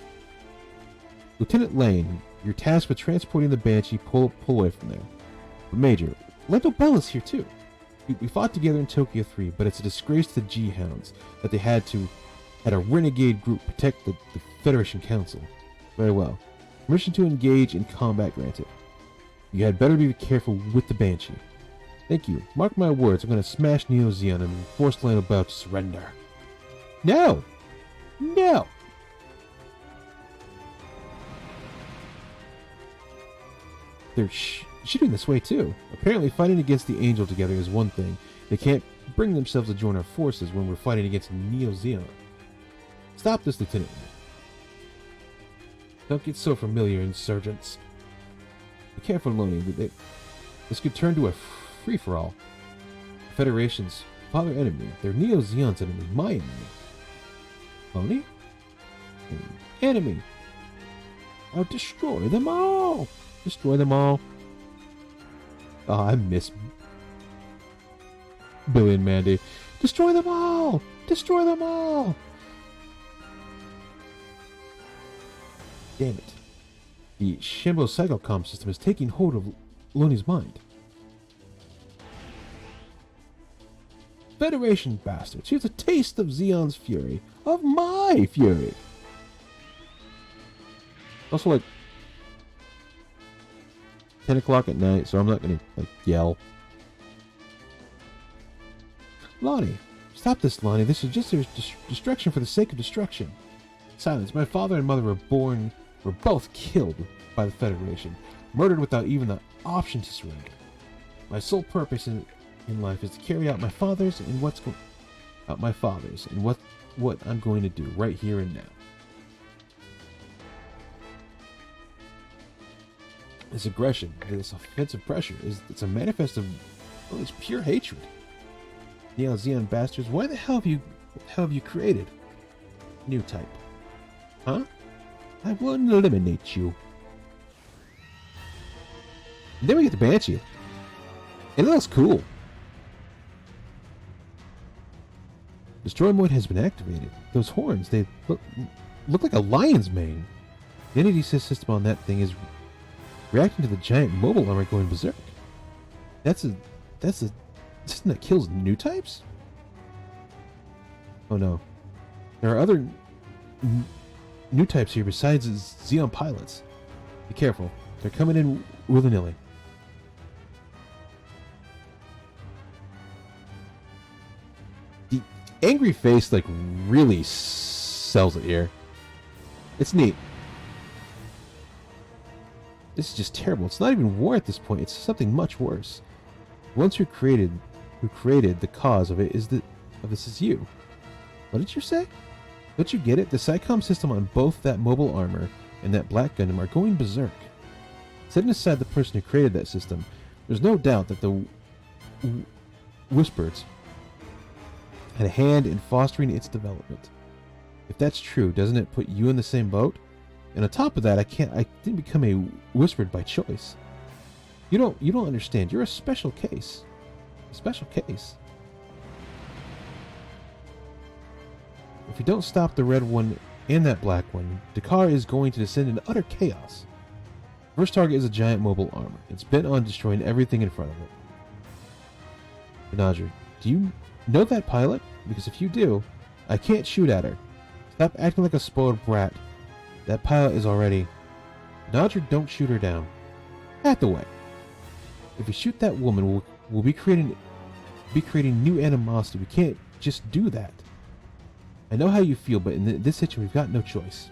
Lieutenant Lane, you're tasked with transporting the Banshee. Pull away from there. But Major, Lento Bella's here too. We fought together in Tokyo 3, but it's a disgrace to the G-Hounds that they had a renegade group protect the Federation Council. Very well. Permission to engage in combat granted. You had better be careful with the Banshee. Thank you. Mark my words, I'm going to smash Neo Zeon and force Lando Bell to surrender. No! No! They're shooting this way too. Apparently fighting against the Angel together is one thing. They can't bring themselves to join our forces when we're fighting against Neo Zeon. Stop this, Lieutenant. Don't get so familiar, insurgents. Be careful, Loney. This could turn to a free-for-all. The Federation's father enemy. They're Neo Zeon's enemy. My enemy. Loney? Enemy. I'll destroy them all. Destroy them all. Oh, I miss Billy and Mandy. Destroy them all! Destroy them all! Damn it. The Shambo Psychocom system is taking hold of Lonnie's mind. Federation bastards. Here's a taste of Xeon's fury. Of my fury. Also, like, 10 o'clock at night, so I'm not gonna, like, yell. Lonnie. Stop this, Lonnie. This is just destruction for the sake of destruction. Silence. My father and mother were both killed by the Federation. Murdered without even the option to surrender. My sole purpose in life is to carry out my father's and what I'm going to do right here and now. This aggression, this offensive pressure, it's a manifest of it's pure hatred. Neo Xeon bastards, why the hell have you created new type? Huh? I will eliminate you. And then we get the Banshee. And it looks cool. Destroy mode has been activated. Those horns, they look like a lion's mane. The entity system on that thing is reacting to the giant mobile armor going berserk. Something that kills new types? Oh no. There are other new types here besides Xeon pilots. Be careful. They're coming in willy-nilly. The angry face, like, really sells it here. It's neat. This is just terrible. It's not even war at this point. It's something much worse. The ones who created the cause of it this is you. What did you say? Don't you get it? The Psycom system on both that mobile armor and that Black Gundam are going berserk. Setting aside the person who created that system, there's no doubt that the Whisperers had a hand in fostering its development. If that's true, doesn't it put you in the same boat? And on top of that, I didn't become a Whispered by choice. You don't understand. You're a special case. A special case. If you don't stop the red one and that black one, Dakar is going to descend into utter chaos. First target is a giant mobile armor. It's bent on destroying everything in front of it. Benadryl, do you know that pilot? Because if you do, I can't shoot at her. Stop acting like a spoiled brat. That pilot is already... Benadryl, don't shoot her down. Hathaway. If we shoot that woman, we'll be creating new animosity. We can't just do that. I know how you feel, but in this situation, we've got no choice.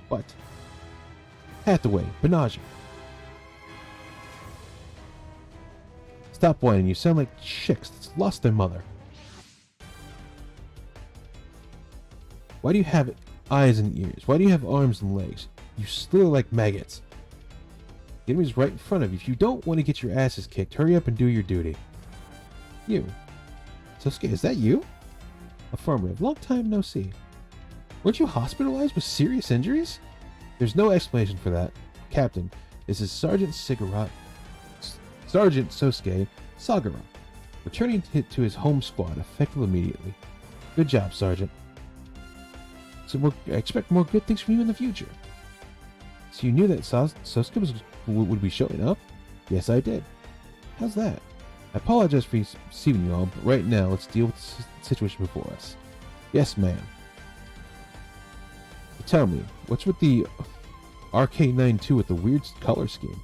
What? Hathaway, Benadryl. Stop whining. You sound like chicks that's lost their mother. Why do you have eyes and ears? Why do you have arms and legs? You slither like maggots. The enemy's right in front of you. If you don't want to get your asses kicked, hurry up and do your duty. You. Sosuke, is that you? Affirmative. Long time no see. Weren't you hospitalized with serious injuries? There's no explanation for that. Captain, this is Sergeant Sosuke Sagara, returning to his home squad, effective immediately. Good job, Sergeant. So I expect more good things from you in the future. So you knew that Sosuke would be showing up? Yes, I did. How's that? I apologize for deceiving you all, but right now, let's deal with the situation before us. Yes, ma'am. So tell me, what's with the RK-92 with the weird color scheme?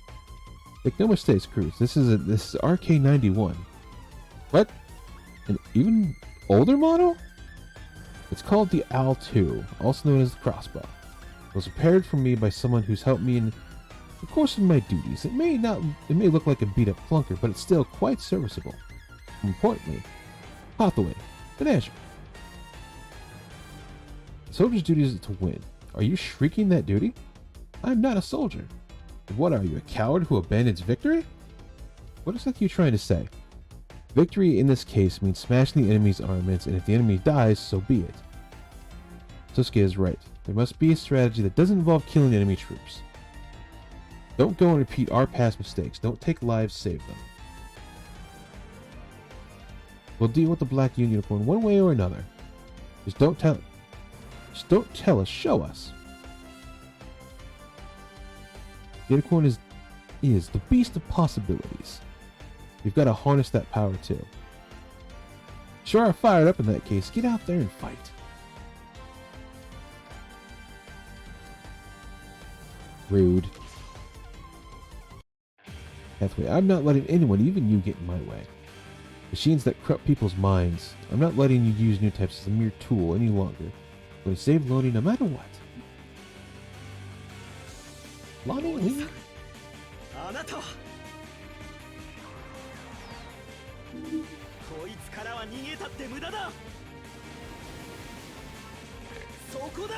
Make no mistakes, crews. This is RK-91. What? An even older model? It's called the AL-2, also known as the crossbow. It was prepared for me by someone who's helped me in the course of my duties. It may look like a beat-up clunker, but it's still quite serviceable. Importantly, Hathaway, Benadryl. The soldier's duty is to win. Are you shrieking that duty? I'm not a soldier. And what are you, a coward who abandons victory? What is that you trying to say? Victory in this case means smashing the enemy's armaments, and if the enemy dies, so be it. Sosuke is right. There must be a strategy that doesn't involve killing enemy troops. Don't go and repeat our past mistakes. Don't take lives, save them. We'll deal with the Black Unicorn one way or another. Just don't tell us, show us. Unicorn is the beast of possibilities. We've got to harness that power too. Sure are fired up in that case. Get out there and fight. Rude. Hathaway, I'm not letting anyone, even you, get in my way. Machines that corrupt people's minds. I'm not letting you use new types as a mere tool any longer. I'm going to save Lonnie no matter what. Lonnie, leave. あなたはこいつからは逃げたって無駄だそこだ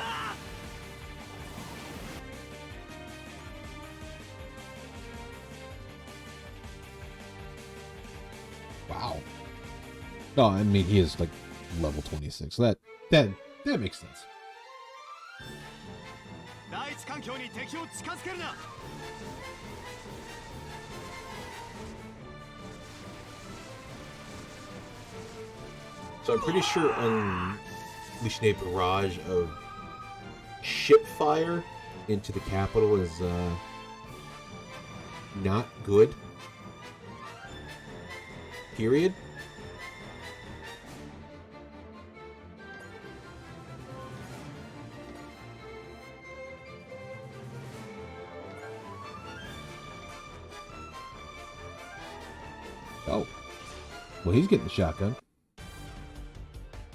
Wow. No, I mean he is like level 26. So that makes sense. 第一環境に敵を近づけるな So I'm pretty sure unleashing a barrage of ship fire into the capital is not good. Period. Oh. Well, he's getting the shotgun.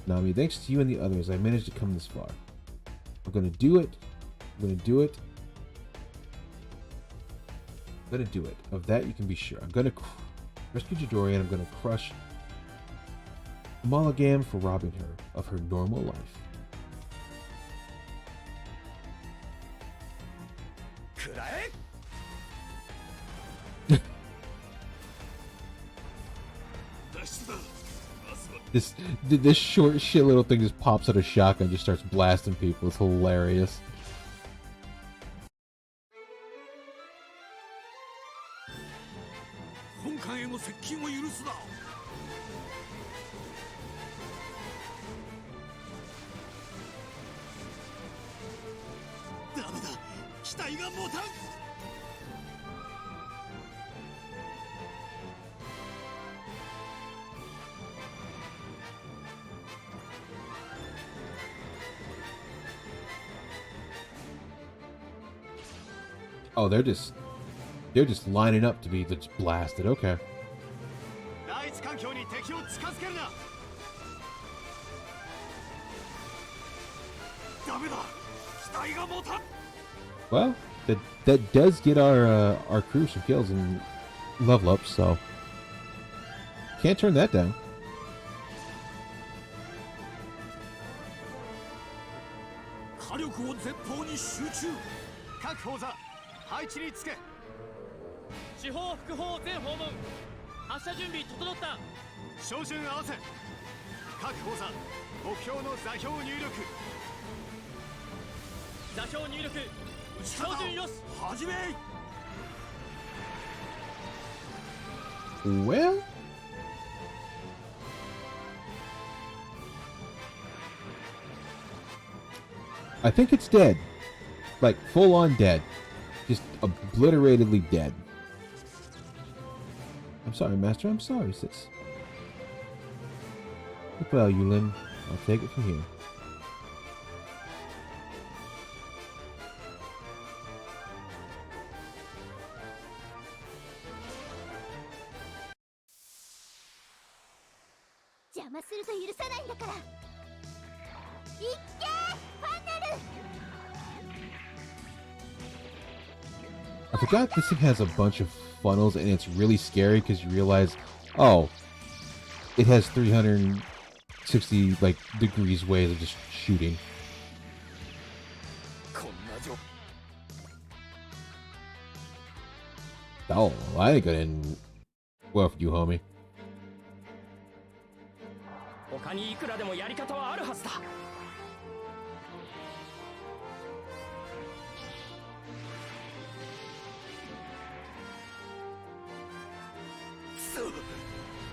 Nami, thanks to you and the others, I managed to come this far. I'm gonna do it. I'm gonna do it. I'm gonna do it. Of that you can be sure. I'm gonna rescue Jidori and I'm gonna crush Amalgam for robbing her of her normal life. This short shit little thing just pops out a shotgun and just starts blasting people. It's hilarious. Oh, they're just lining up to be just blasted. Okay. Well, that does get our crew some kills and level up, so can't turn that down. Well, I think it's dead. Like, full on dead. Just obliteratedly dead. I'm sorry, Master. I'm sorry, sis. Well, Yulin, I'll take it from here. I forgot this thing has a bunch of funnels and it's really scary because you realize, oh, it has 360 like degrees ways of just shooting. Oh, I think it didn't well for you, homie.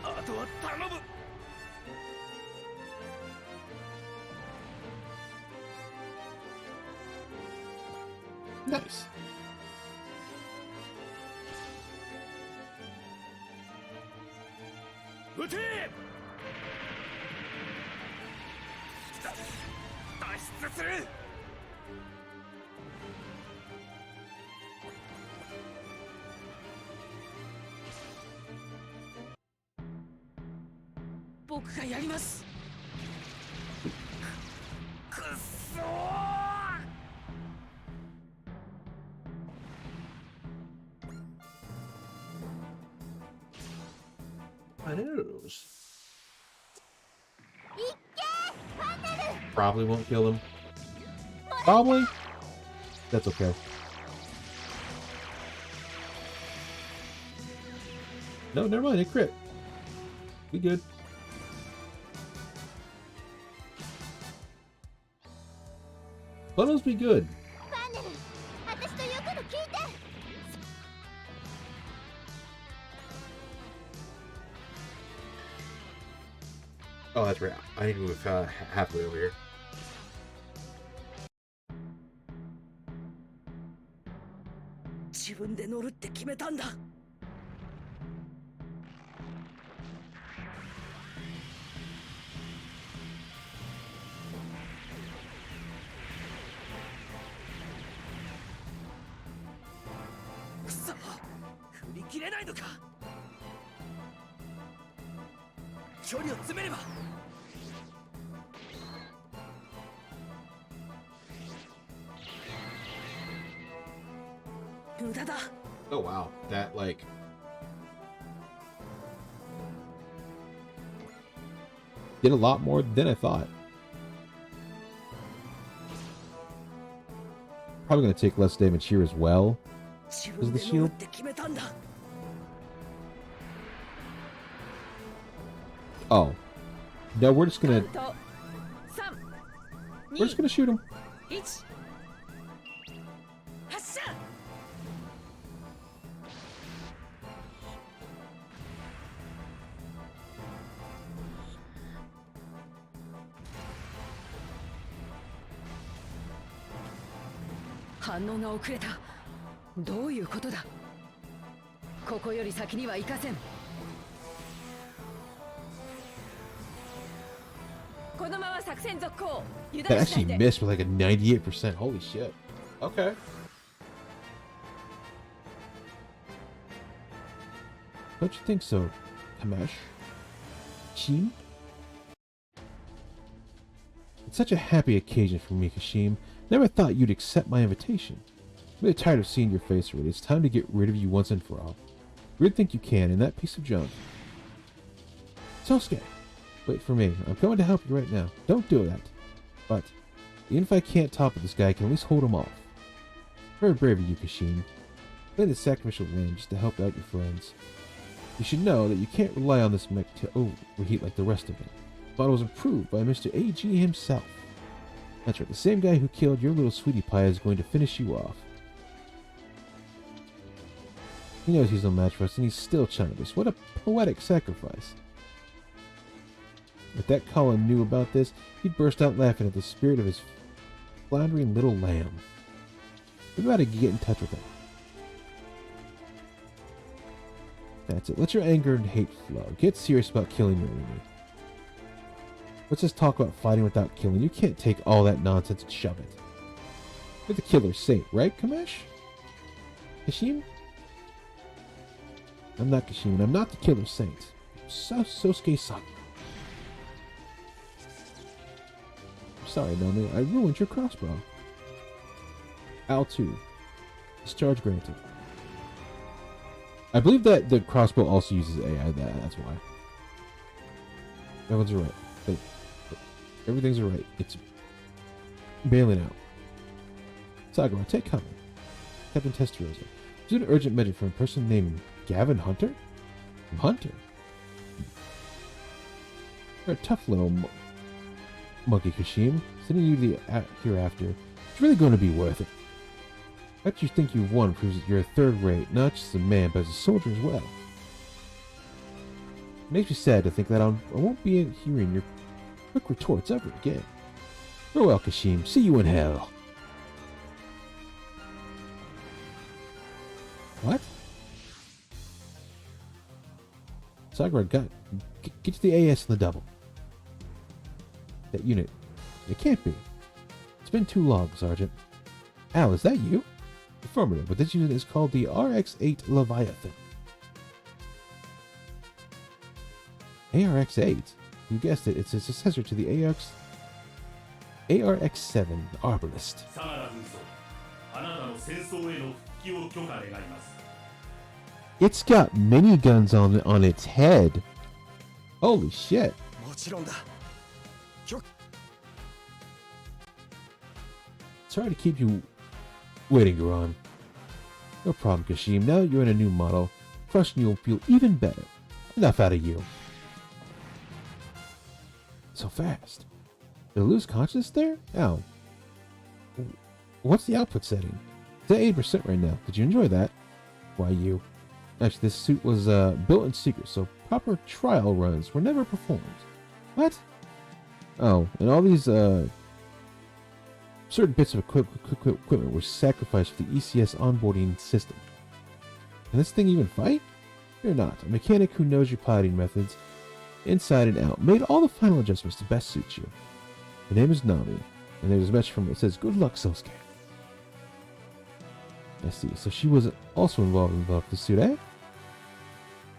あとは頼む。 Nice. 撃て。脱出する。 僕がやります。くっそー。 My nose. いっけファンネル Probably won't kill him. Probably. That's okay. No, never mind. It crit. We good. Let us be good. ファンネル私の言うこと聞いて Oh, that's right. I need to move halfway over here. 自分で乗るって決めたんだ。くそ、振り切れないのか。距離を詰めれば。無駄だ。 Oh wow, that like Did a lot more than I thought. Probably going to take less damage here as well. 自分で乗るって決めたんだ。 Oh. No, we're just gonna 3、 we're just gonna shoot him. 1、発射。反応が遅れた。どういうことだ。ここより先には行かせん。このまま作戦続行。油 That 断しない actually で。 missed with like a 98%. Holy shit. Okay. Don't you think so, Kamesh? Kashim? It's such a happy occasion for me, Kashim. Never thought you'd accept my invitation. I'm really tired of seeing your face already. It's time to get rid of you once and for all. You really think you can in that piece of junk? Sosuke, wait for me. I'm going to help you right now. Don't do that. But even if I can't topple this guy, I can at least hold him off. Very brave of you, Kashim. Play the sacrificial lamb just to help out your friends. You should know that you can't rely on this mech to overheat like the rest of it. The bottle was improved by Mr. AG himself. That's right, the same guy who killed your little sweetie pie is going to finish you off. He knows he's no match for us, and he's still childless. What a poetic sacrifice. If that Colin knew about this, he'd burst out laughing at the spirit of his floundering little lamb. We've got to get in touch with him. That's it. Let your anger and hate flow. Get serious about killing your enemy. Let's just talk about fighting without killing. You can't take all that nonsense and shove it. You're the killer saint, right, Kamesh? Kashim? I'm not Kashim, and I'm not the killer saint. Sosuke-san. I'm sorry, Nami. I ruined your crossbow. Al 2. Discharge granted. I believe that the crossbow also uses AI. That's why. Everyone's alright. Everything's alright. It's bailing out. Sagura, take cover. Captain Testarossa. There's an urgent message from a person named Gavin Hunter? Hunter? You're a tough little monkey, Kashim. Sending you to the hereafter. It's really going to be worth it. What you think you've won proves that you're a third rate, not just a man, but as a soldier as well. makes me sad to think that I won't be hearing your quick retorts ever again. Farewell, Kashim. See you in hell. What? Sakura, get to the AS in the double. That unit. It can't be. It's been too long, Sergeant. Al, is that you? Affirmative, but this unit is called the RX-8 Leviathan. ARX-8? You guessed it, it's a successor to the ARX-7 Arbalist. It's got miniguns on its head. Holy shit. Sorry to keep you waiting, Garon. No problem, Kashim. Now you're in a new model. Crushing you will feel even better. Enough out of you. So fast. Did I lose consciousness there? Ow. What's the output setting? It's at 80% right now. Did you enjoy that? Why you? Actually, this suit was built in secret, so proper trial runs were never performed. What? Oh, and all these certain bits of equipment were sacrificed for the ECS onboarding system. Can this thing even fight? Fear not. A mechanic who knows your piloting methods inside and out made all the final adjustments to best suit you. Her name is Nami, and there's a message from it that says, "Good luck, Sosuke." I see. So she was also involved in the suit, eh?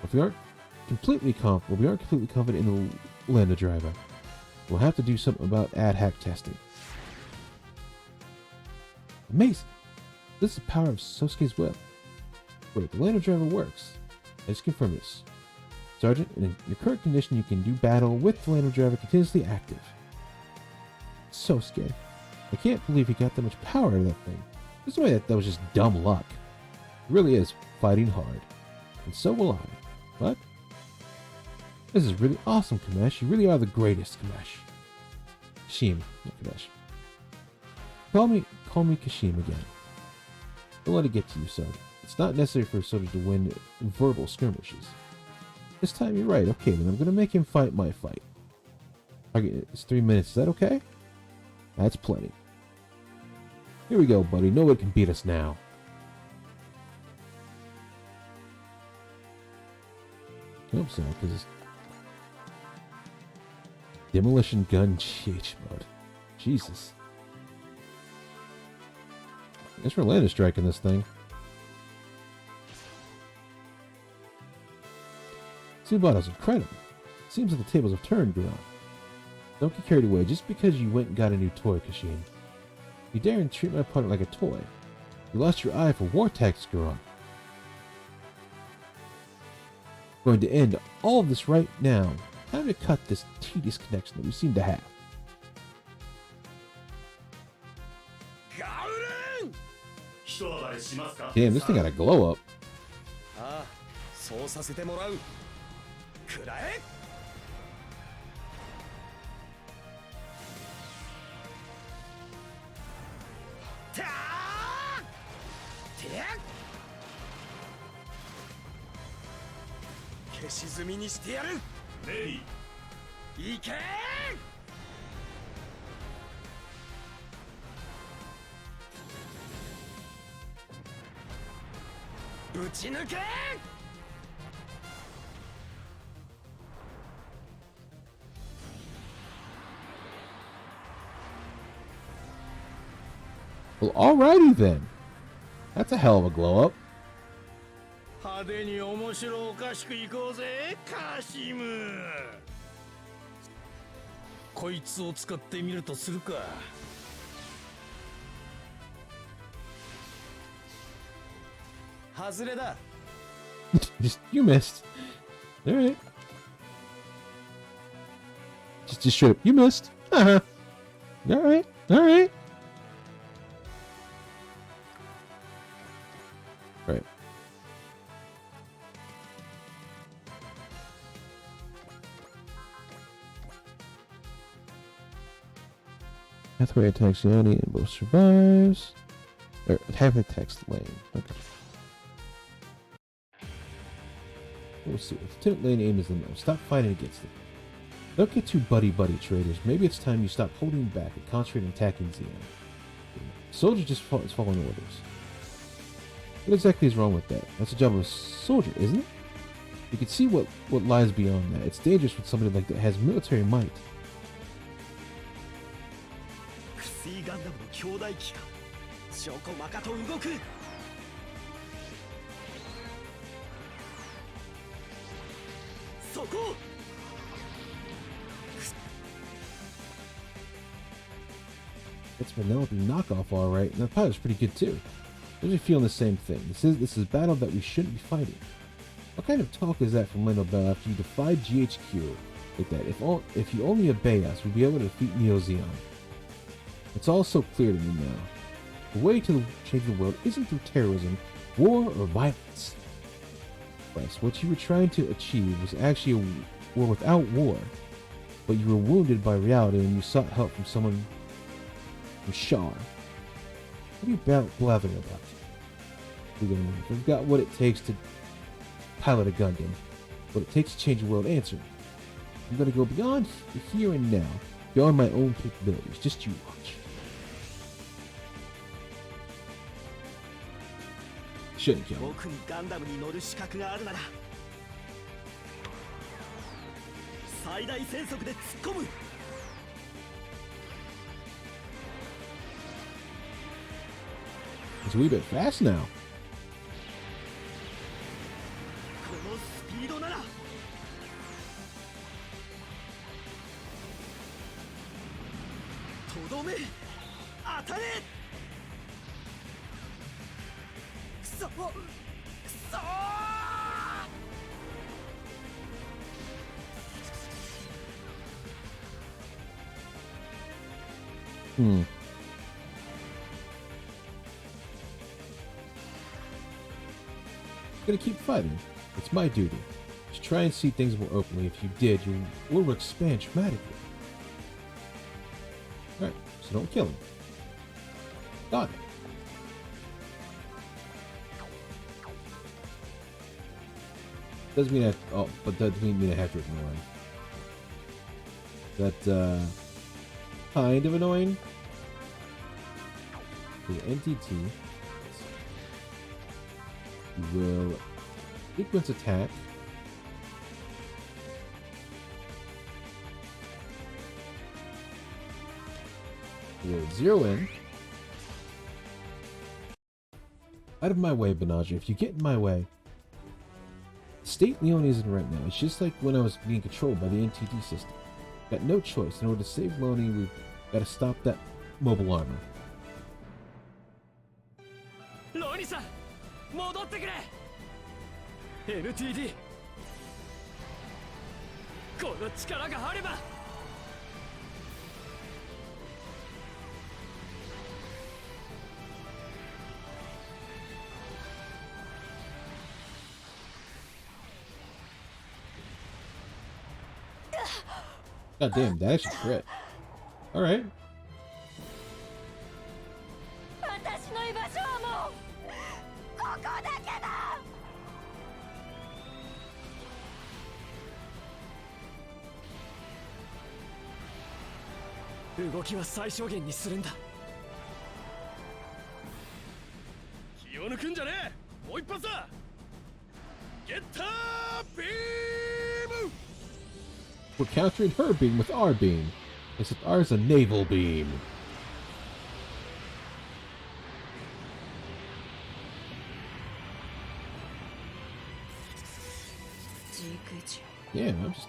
If we aren't completely confident in the Lando driver, we'll have to do something about ad-hack testing. Amazing! This is the power of Sosuke's will. Wait, the Lando driver works. I just confirmed this. Sergeant, in your current condition, you can do battle with the Lando driver continuously active. Sosuke. I can't believe he got that much power out of that thing. There's no way that was just dumb luck. He really is fighting hard. And so will I. What? This is really awesome, Kamesh. You really are the greatest, Kamesh. Kashim, not Kamesh. Call me Kashim again. Don't let it get to you, Sergeant. It's not necessary for a soldier to win verbal skirmishes. This time you're right. Okay, then I'm going to make him fight my fight. Target is 3 minutes. Is that okay? That's plenty. Here we go, buddy. Nobody can beat us now. I hope so, because it's demolition gun GH mode. Jesus. Guess we're landing striking this thing. Subaru's incredible. Seems like the tables have turned, Garon. Don't get carried away just because you went and got a new toy, Kashin. You dare to treat my opponent like a toy. You lost your eye for war tactics, Garon. I'm going to end all of this right now. Time to cut this tedious connection that we seem to have. Damn, this thing got a glow up. Well, alrighty then. That's a hell of a glow up. 派手に面白おかしくいこうぜ、カシム。こいつを使ってみるとするか。外れだ。You missed. Alright. Just straight up. You missed. Uh-huh. Alright. Alright. Right. Pathway attacks Yanni and both survives. Or half attacks the lane. Okay. We'll see. If Lieutenant Lane aim is the most, stop fighting against it. Don't get too buddy-buddy, traders. Maybe it's time you stop holding back and concentrate on attacking Xeon. Soldier just is following orders. What exactly is wrong with that? That's the job of a soldier, isn't it? You can see what lies beyond that. It's dangerous when somebody like that has military might. クスイガンダムの兄弟機がちょこまかと動く。そこ。 It's Penelope knockoff, all right, and the pilot's pretty good too. I'm just feeling the same thing. This is a battle that we shouldn't be fighting. What kind of talk is that from Lando Bell after you defied GHQ like that? If you only obey us, we'll be able to defeat Neo Xeon. It's all so clear to me now. The way to change the world isn't through terrorism, war, or violence. Yes, what you were trying to achieve was actually a war without war, but you were wounded by reality and you sought help from someone from Shaw. What are you blathering about? We've got what it takes to pilot a Gundam, what it takes to change the world. Answer me. I'm going to go beyond the here and now, beyond my own capabilities. Just you watch. Shouldn't kill him. 僕にガンダムに乗る資格があるなら最大戦速で突っ込む。 It's a wee bit fast now. このスピードならとどめ当たれ。くそくそー。 Gonna keep fighting. It's my duty to try and see things more openly. If you did, your world would expand dramatically. Alright, so don't kill him. Got it. Doesn't mean but doesn't mean I have to ignore him. That kind of annoying. The NTT. You will sequence attack. You will zero in. Out of my way, Benaja. If you get in my way. The state Leone is in right now. It's just like when I was being controlled by the NTT system. Got no choice. In order to save Leone, we've got to stop that mobile armor. ロニさん戻ってくれ NTD この力があればGod damn, that actually crit. Alright. 私の居場所はもうここだけだ。動きは最小限にするんだ。気を抜くんじゃねえ。もう一発だ。ゲッタービーム。 We're countering her beam with our beam. Except ours is a naval beam. Yeah, I'm just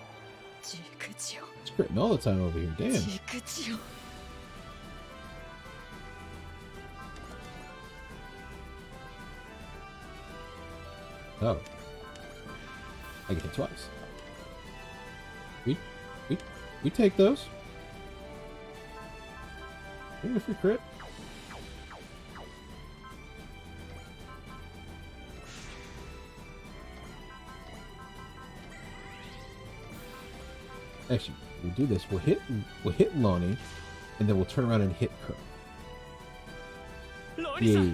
critting all the time over here. Damn. Oh. I get hit twice. We take those. Maybe if we crit. Actually, we'll do this. We'll hit Lonnie, and then we'll turn around and hit Kirk. Yeah.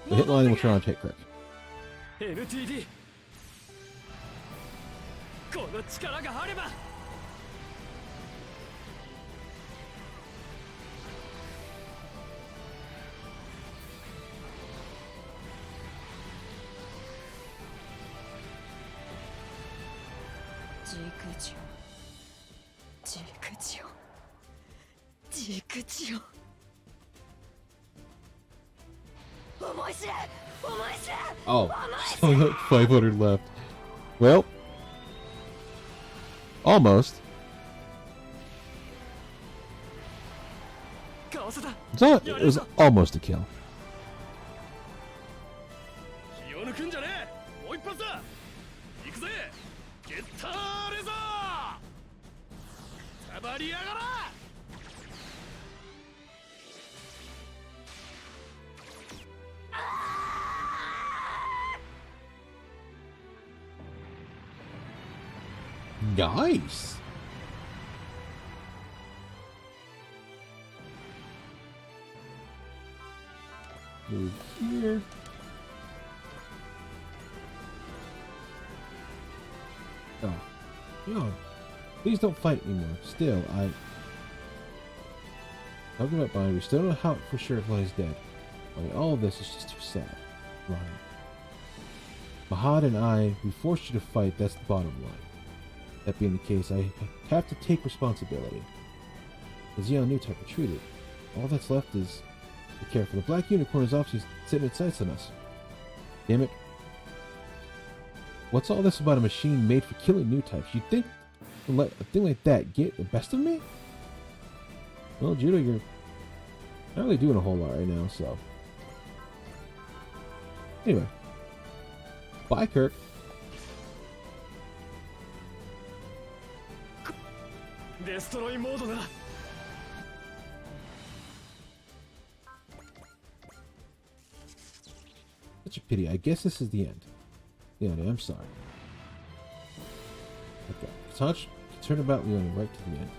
We'll hit Lonnie, we'll turn around and hit Kirk. NTD この力があればジークジオジークジオジークジオ思い知れ思い知れ Oh, so we got 500 left. Well, almost. かわせた It was almost a kill. 気を抜くんじゃねえ。もう一発だ。行くぜ。ゲッターレザー。たばりやがら。Nice. Move here. Oh. No. Please don't fight anymore. Still, talking about Bonnie, we still don't know how for sure if Lonnie's dead. I mean, all of this is just too sad. Ronnie. Mahad and I, we forced you to fight, that's the bottom line. That being the case, I have to take responsibility. The Zeon new type retreated. All that's left is to care for the Black Unicorn is obviously sitting its sights on us. Damn it. What's all this about a machine made for killing new types? You'd think let a thing like that get the best of me? Well, Judo, you're not really doing a whole lot right now, so. Anyway. Bye, Kirk. Destroy mode だ Such a pity. I guess this is the end. Leonie, I'm sorry. Okay. Touch, turn about Leonie right to the end.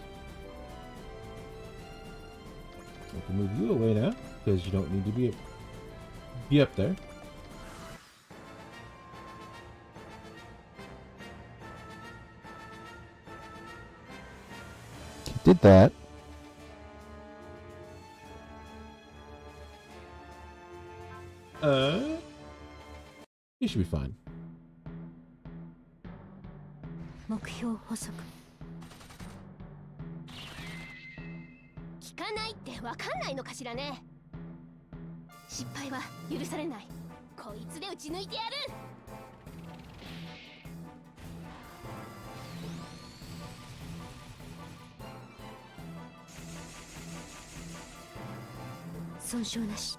I can move you away now, because you don't need to be up there. Did that. You should be fine. 目標補足聞かないってわかんないのかしらね。失敗は許されない。こいつで打ち抜いてやる。損傷なし。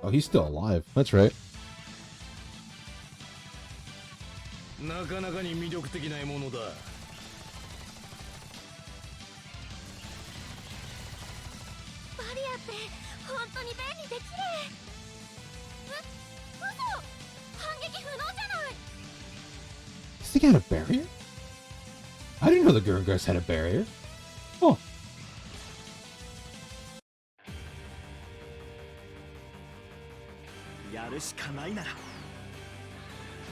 Oh, he's still alive. That's right. なかなかに魅力的なものだ。バリアって本当に便利で綺麗。嘘、反撃不能じゃない。 Does the thing have a barrier? I didn't know the Gurungars had a barrier. Oh. やるしかないなら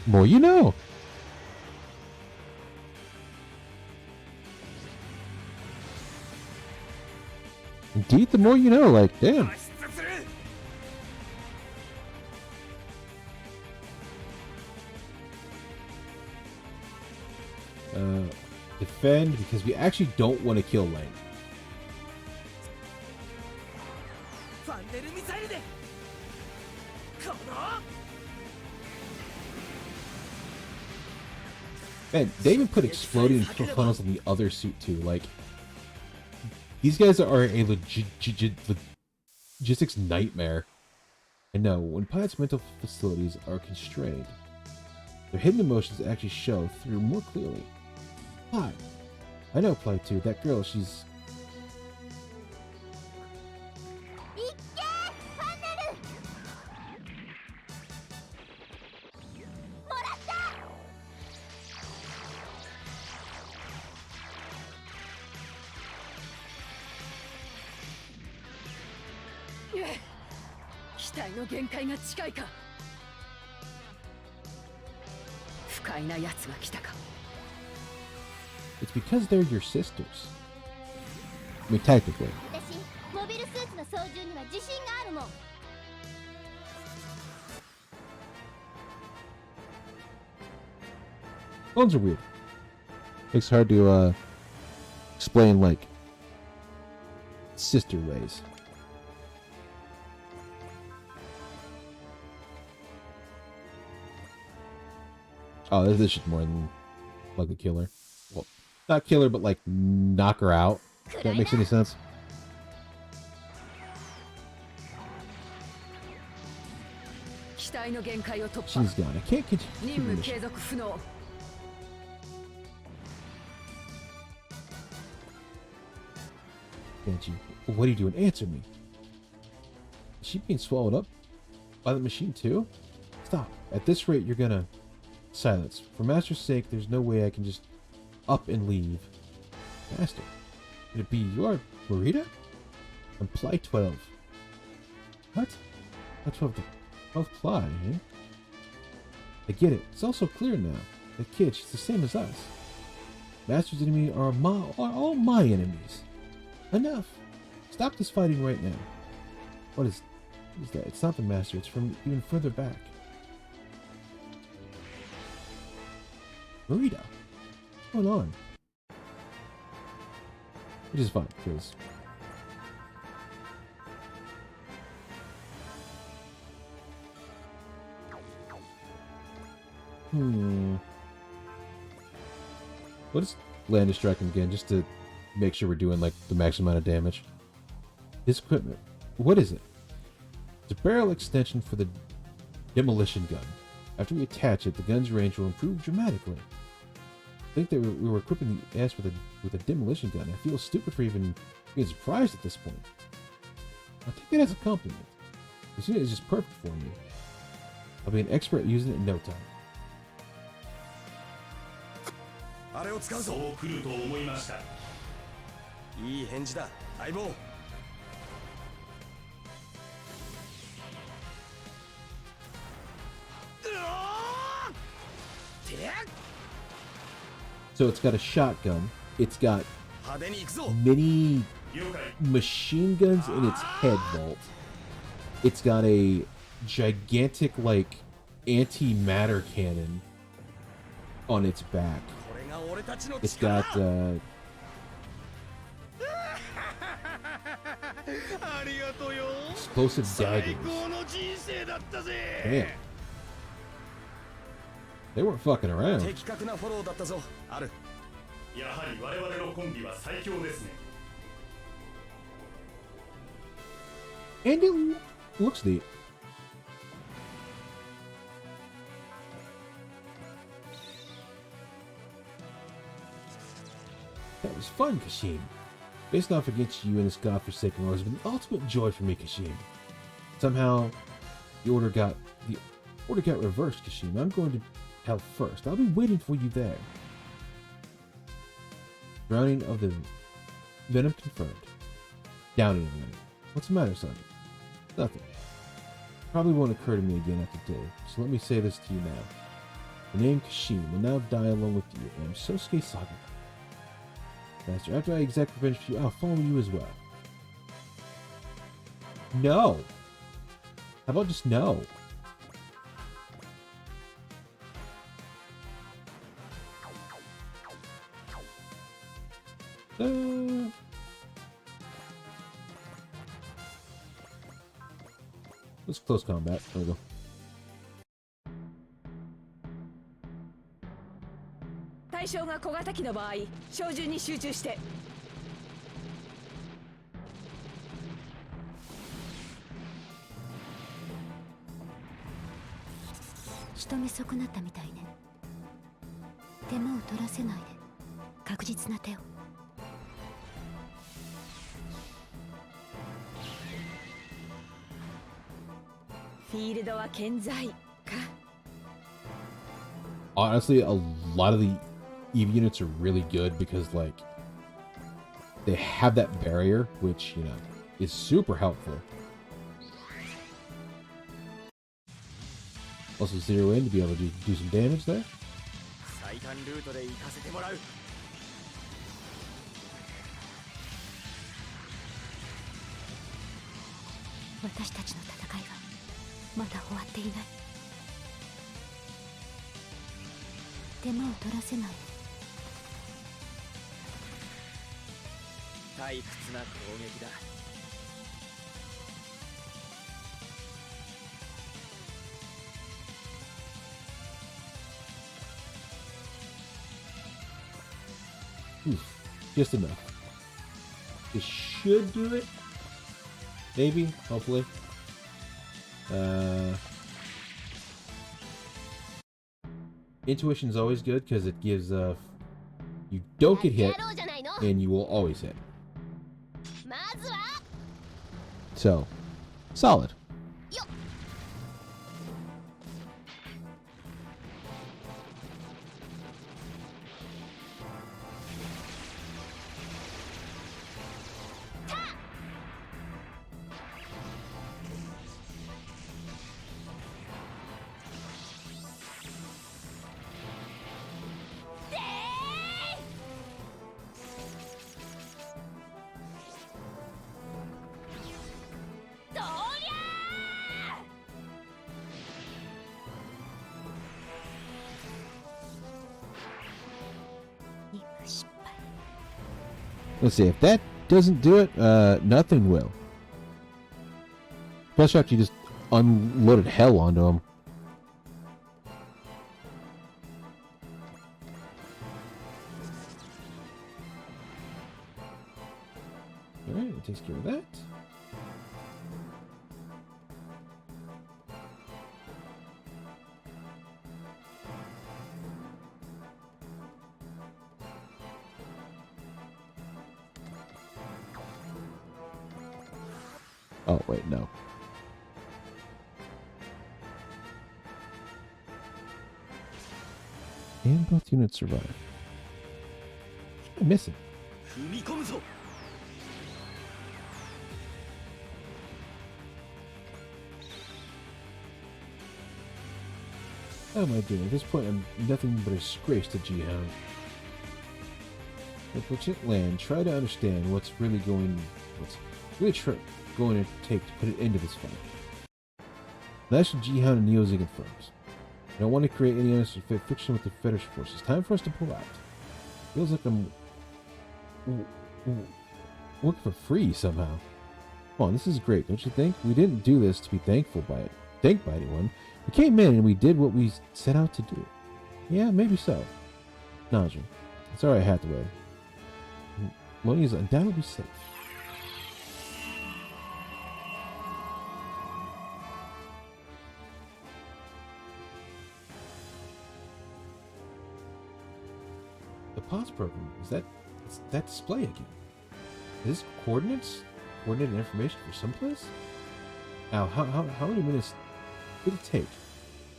More you know. Indeed, the more you know, like, damn. Defend, because we actually don't want to kill Lane. ファンネルミサイルでこの Man, they even put exploding funnels in the other suit too. Like, these guys are a logistics nightmare. And no, when pilots' mental facilities are constrained, their hidden emotions actually show through more clearly. Hi, I know Play 2. That girl, she's... いっけーファンネル。もらった。期待の限界が近いか。不快な奴が来たか。 It's because they're your sisters. I mean, technically. 私モビルスーツの操縦には自信があるもん。 Clones are weird. It's hard to explain like sister ways. Oh, this is just more than like a killer. Well, not killer, but like knock her out. If that makes any sense. 期待の限界を突破。 She's gone. I can't continue 任 the 務 mission. 継続不能。 Can't you? What are you doing? Answer me. Is she being swallowed up by the machine too? Stop. At this rate, you're gonna... Silence. For Master's sake, there's no way I can just up and leave. Master. Could it be your Marita? I'm Ply 12. What? Ply 12 to 12 Ply, eh? I get it. It's also clear now. The kid, she's the same as us. Master's enemy are all my enemies. Enough. Stop this fighting right now. What is that? It's not the Master. It's from even further back. Marita. What's going on? Which is fine, because... What is land striking again, just to make sure we're doing like the max amount of damage? This equipment. What is it? It's a barrel extension for the demolition gun. After we attach it, the gun's range will improve dramatically. I think that we were equipping the ass with a demolition gun. I feel stupid for even being surprised at this point. I'll take it as a compliment. This unit is just perfect for me. I'll be an expert at using it in no time. あれを使うぞ。そう来ると思いました。いい返事だ、相棒。So it's got a shotgun. It's got mini machine guns in its head vault. It's got a gigantic, like, antimatter cannon on its back. It's got, explosive daggers. Damn. They weren't fucking around. And it looks neat. That was fun, Kashim. Facing off against you and this godforsaken war has been the ultimate joy for me, Kashim. Somehow, the order got reversed, Kashim. I'm going to hell first. I'll be waiting for you there. Drowning of the venom confirmed. Downing of venom. What's the matter, Sergeant? Nothing. Probably won't occur to me again after today, so let me say this to you now. The name Kashim will now die along with you, and I'm Sosuke Saga. Master, after I exact revenge for you, I'll follow you as well. No! How about just no? Let's close combat. There we go. 対象が小型機の場合、照準に集中して。仕留め損なったみたいね。手間を取らせないで、確実な手を。フィールドは健在か。 Honestly, a lot of the EV units are really good because, like, they have that barrier, which, you know, is super helpful. Also zero in to be able to do some damage there. 最短ルートで行かせてもらう。私たちの戦いはまだ終わっていない。手間を取らせない。退屈な攻撃だ。Just enough. This should do it. Maybe, hopefully. Intuition is always good because it gives you don't get hit and you will always hit. So, solid. Let's see, if that doesn't do it, nothing will. Especially after you just unloaded hell onto him. Alright, that takes care of that. Oh, wait, no. And both units survive. What am I missing? 踏み込むぞ。 How am I doing? At this point, I'm nothing but a disgrace to G-Hound. With legit land, try to understand what's really going to take to put it into this fight. That's what G-Hound and Neozig confirms. I don't want to create any unnecessary friction with the Federation forces. Time for us to pull out. Feels like I'm working for free somehow. Come on, this is great, don't you think? We didn't do this to be thanked by anyone. We came in and we did what we set out to do. Yeah, maybe so. Nausea. It's alright, Hathaway. Lonnie is undoubtedly safe. The pause program, is that display again? Is this coordinated information for someplace? Now, how many minutes did it take?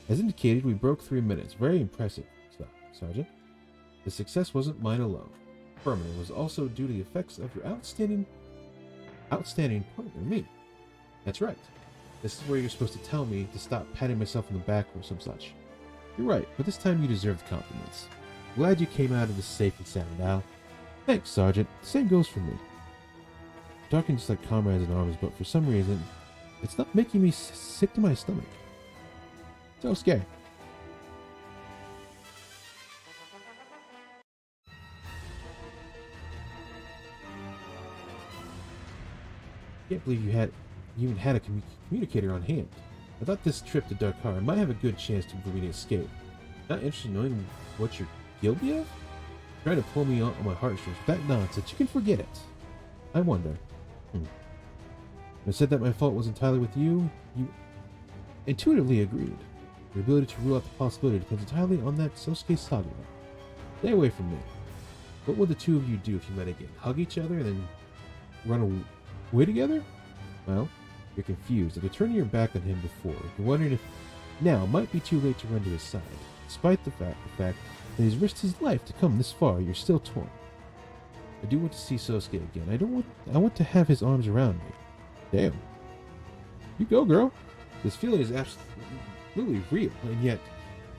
As indicated, we broke 3 minutes. Very impressive stuff, Sergeant. The success wasn't mine alone. Permanent was also due to the effects of your outstanding partner, me. That's right. This is where you're supposed to tell me to stop patting myself on the back or some such. You're right, but this time you deserve the compliments. Glad you came out of this safe and sound, Al. Thanks, Sergeant. The same goes for me. Talking just like comrades in arms, but for some reason, it's not making me sick to my stomach. So scary. Can't believe you even had a communicator on hand. I thought this trip to Dakar might have a good chance for me to escape. Not interested in knowing what you're guilty of? Trying to pull me on my heartstrings with that nonsense. You can forget it. I wonder. When I said that my fault was entirely with you, you intuitively agreed. Your ability to rule out the possibility depends entirely on that Sosuke Saga. Stay away from me. What would the two of you do if you met again? Hug each other and then run away together? Well, you're confused. After turning your back on him before, you're wondering if now might be too late to run to his side. Despite the fact that he's risked his life to come this far, you're still torn. I do want to see Sosuke again. I want to have his arms around me. Damn. You go, girl. This feeling is absolutely completely real, and yet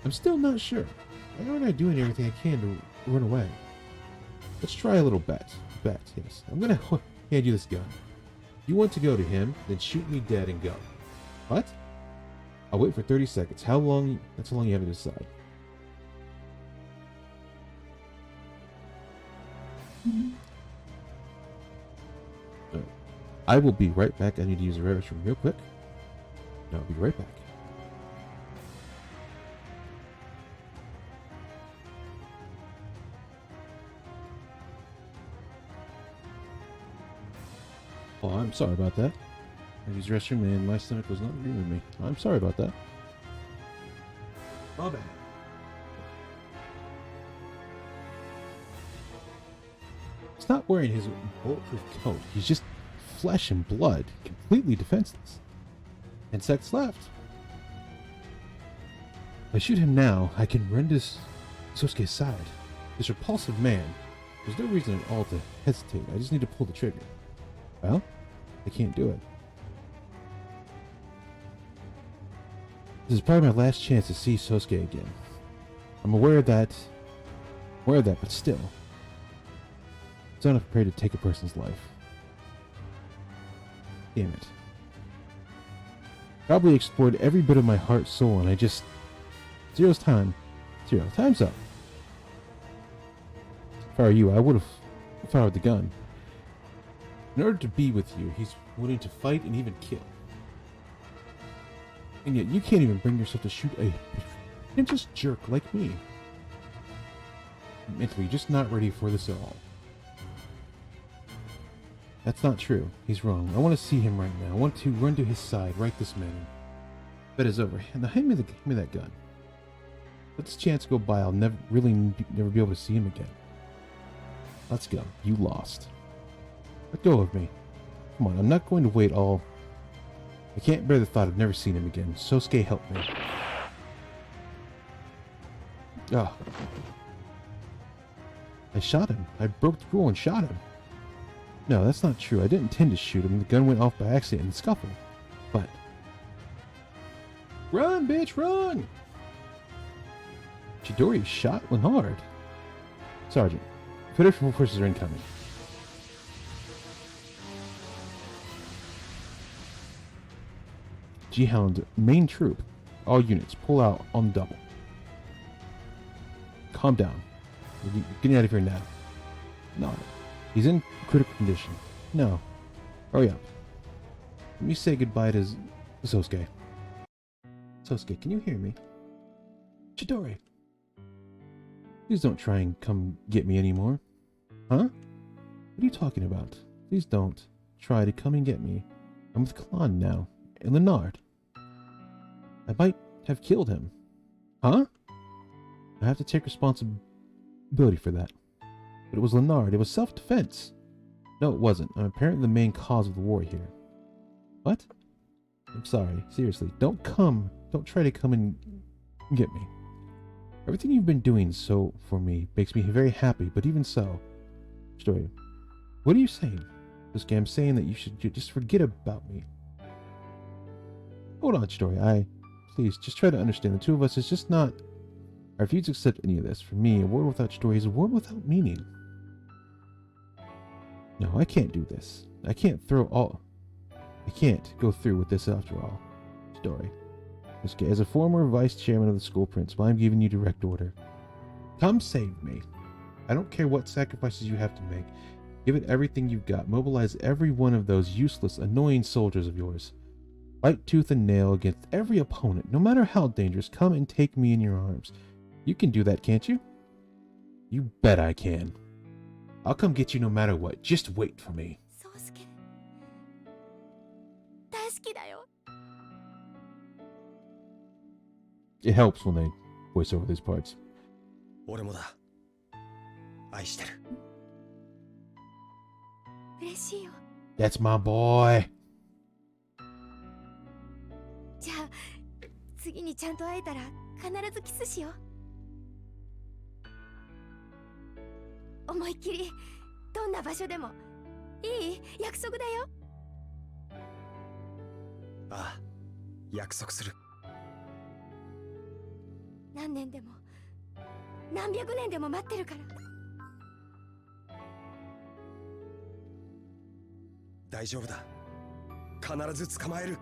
I'm still not sure. Why aren't I doing everything I can to run away? Let's try a little bet. Bet, yes. I'm gonna hand you this gun. If you want to go to him, then shoot me dead and go. What? I'll wait for 30 seconds. How long? That's how long you have to decide. I will be right back. I need to use the restroom real quick. I'll be right back. Oh, I'm sorry about that. I used the restroom and my stomach was not agreeing with me. I'm sorry about that. My bad. He's not wearing his bulletproof coat. He's just flesh and blood, completely defenseless. 10 seconds left. If I shoot him now, I can rend Sosuke's side. This repulsive man. There's no reason at all to hesitate. I just need to pull the trigger. Well, I can't do it. This is probably my last chance to see Sosuke again. I'm aware of that, but still. I'm not afraid to take a person's life. Damn it. Probably explored every bit of my heart, soul, and I just... Zero. Time's up. If I were you, I would have fired the gun. In order to be with you, he's willing to fight and even kill. And yet you can't even bring yourself to shoot a just jerk like me. Mentally, just not ready for this at all. That's not true. He's wrong. I want to see him right now. I want to run to his side right this minute. Bet is over. Now hand me that gun. Let this chance go by. I'll never be able to see him again. Let's go. You lost. Let go of me. Come on. I'm not going to wait all. I can't bear the thought of never seeing him again. Sosuke, help me. Ah. I shot him. I broke the rule and shot him. No, that's not true. I didn't intend to shoot him. The gun went off by accident in the scuffle. But... Run, bitch, run! Chidori shot Leonard. Sergeant, Federal forces are incoming. G-Hound, main troop. All units, pull out on double. Calm down. We're getting out of here now. No. He's in critical condition. No. Hurry up. Let me say goodbye to Sosuke. Sosuke, can you hear me? Chidori. Please don't try and come get me anymore. Huh? What are you talking about? Please don't try to come and get me. I'm with Kalon now. And Leonard. I might have killed him. Huh? I have to take responsibility for that. But it was Leonard. It was self-defense. No, it wasn't. I'm apparently the main cause of the war here. What? I'm sorry. Seriously. Don't try to come and get me. Everything you've been doing for me makes me very happy, but even so... Story. What are you saying? Sosuke, I'm saying that you should just forget about me. Hold on, Story. Please, just try to understand. The two of us is just not... I refuse to accept any of this. For me, a word without story is a word without meaning. No, I can't do this. I can't go through with this after all. Story. As a former vice chairman of the school principal, I'm giving you direct order. Come save me. I don't care what sacrifices you have to make. Give it everything you've got. Mobilize every one of those useless, annoying soldiers of yours. Fight tooth and nail against every opponent, no matter how dangerous. Come and take me in your arms. You can do that, can't you? You bet I can. I'll come get you no matter what. Just wait for me. Sosuke. 大好きだよ. It helps when they voice over these parts. 俺もだ。愛してる。嬉しいよ。 That's my boy. じゃあ次にちゃんと会えたら必ずキスしよう。思いっきりどんな場所でもいい？約束だよ。ああ、約束する。何年でも何百年でも待ってるから。大丈夫だ。必ず捕まえる。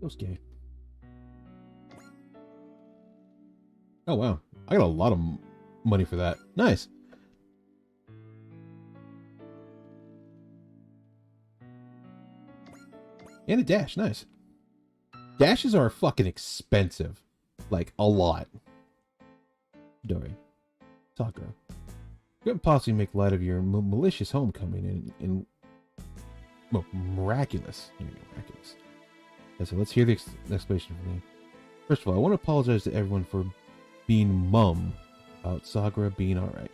Okay. Oh wow, I got a lot of money for that. Nice. And a dash, nice. Dashes are fucking expensive. Like, a lot. Dory. Sakura. You couldn't possibly make light of your malicious homecoming and well, miraculous. Here we go, miraculous. Okay, so let's hear the explanation from me. First of all, I want to apologize to everyone for being mum about Sakura being alright.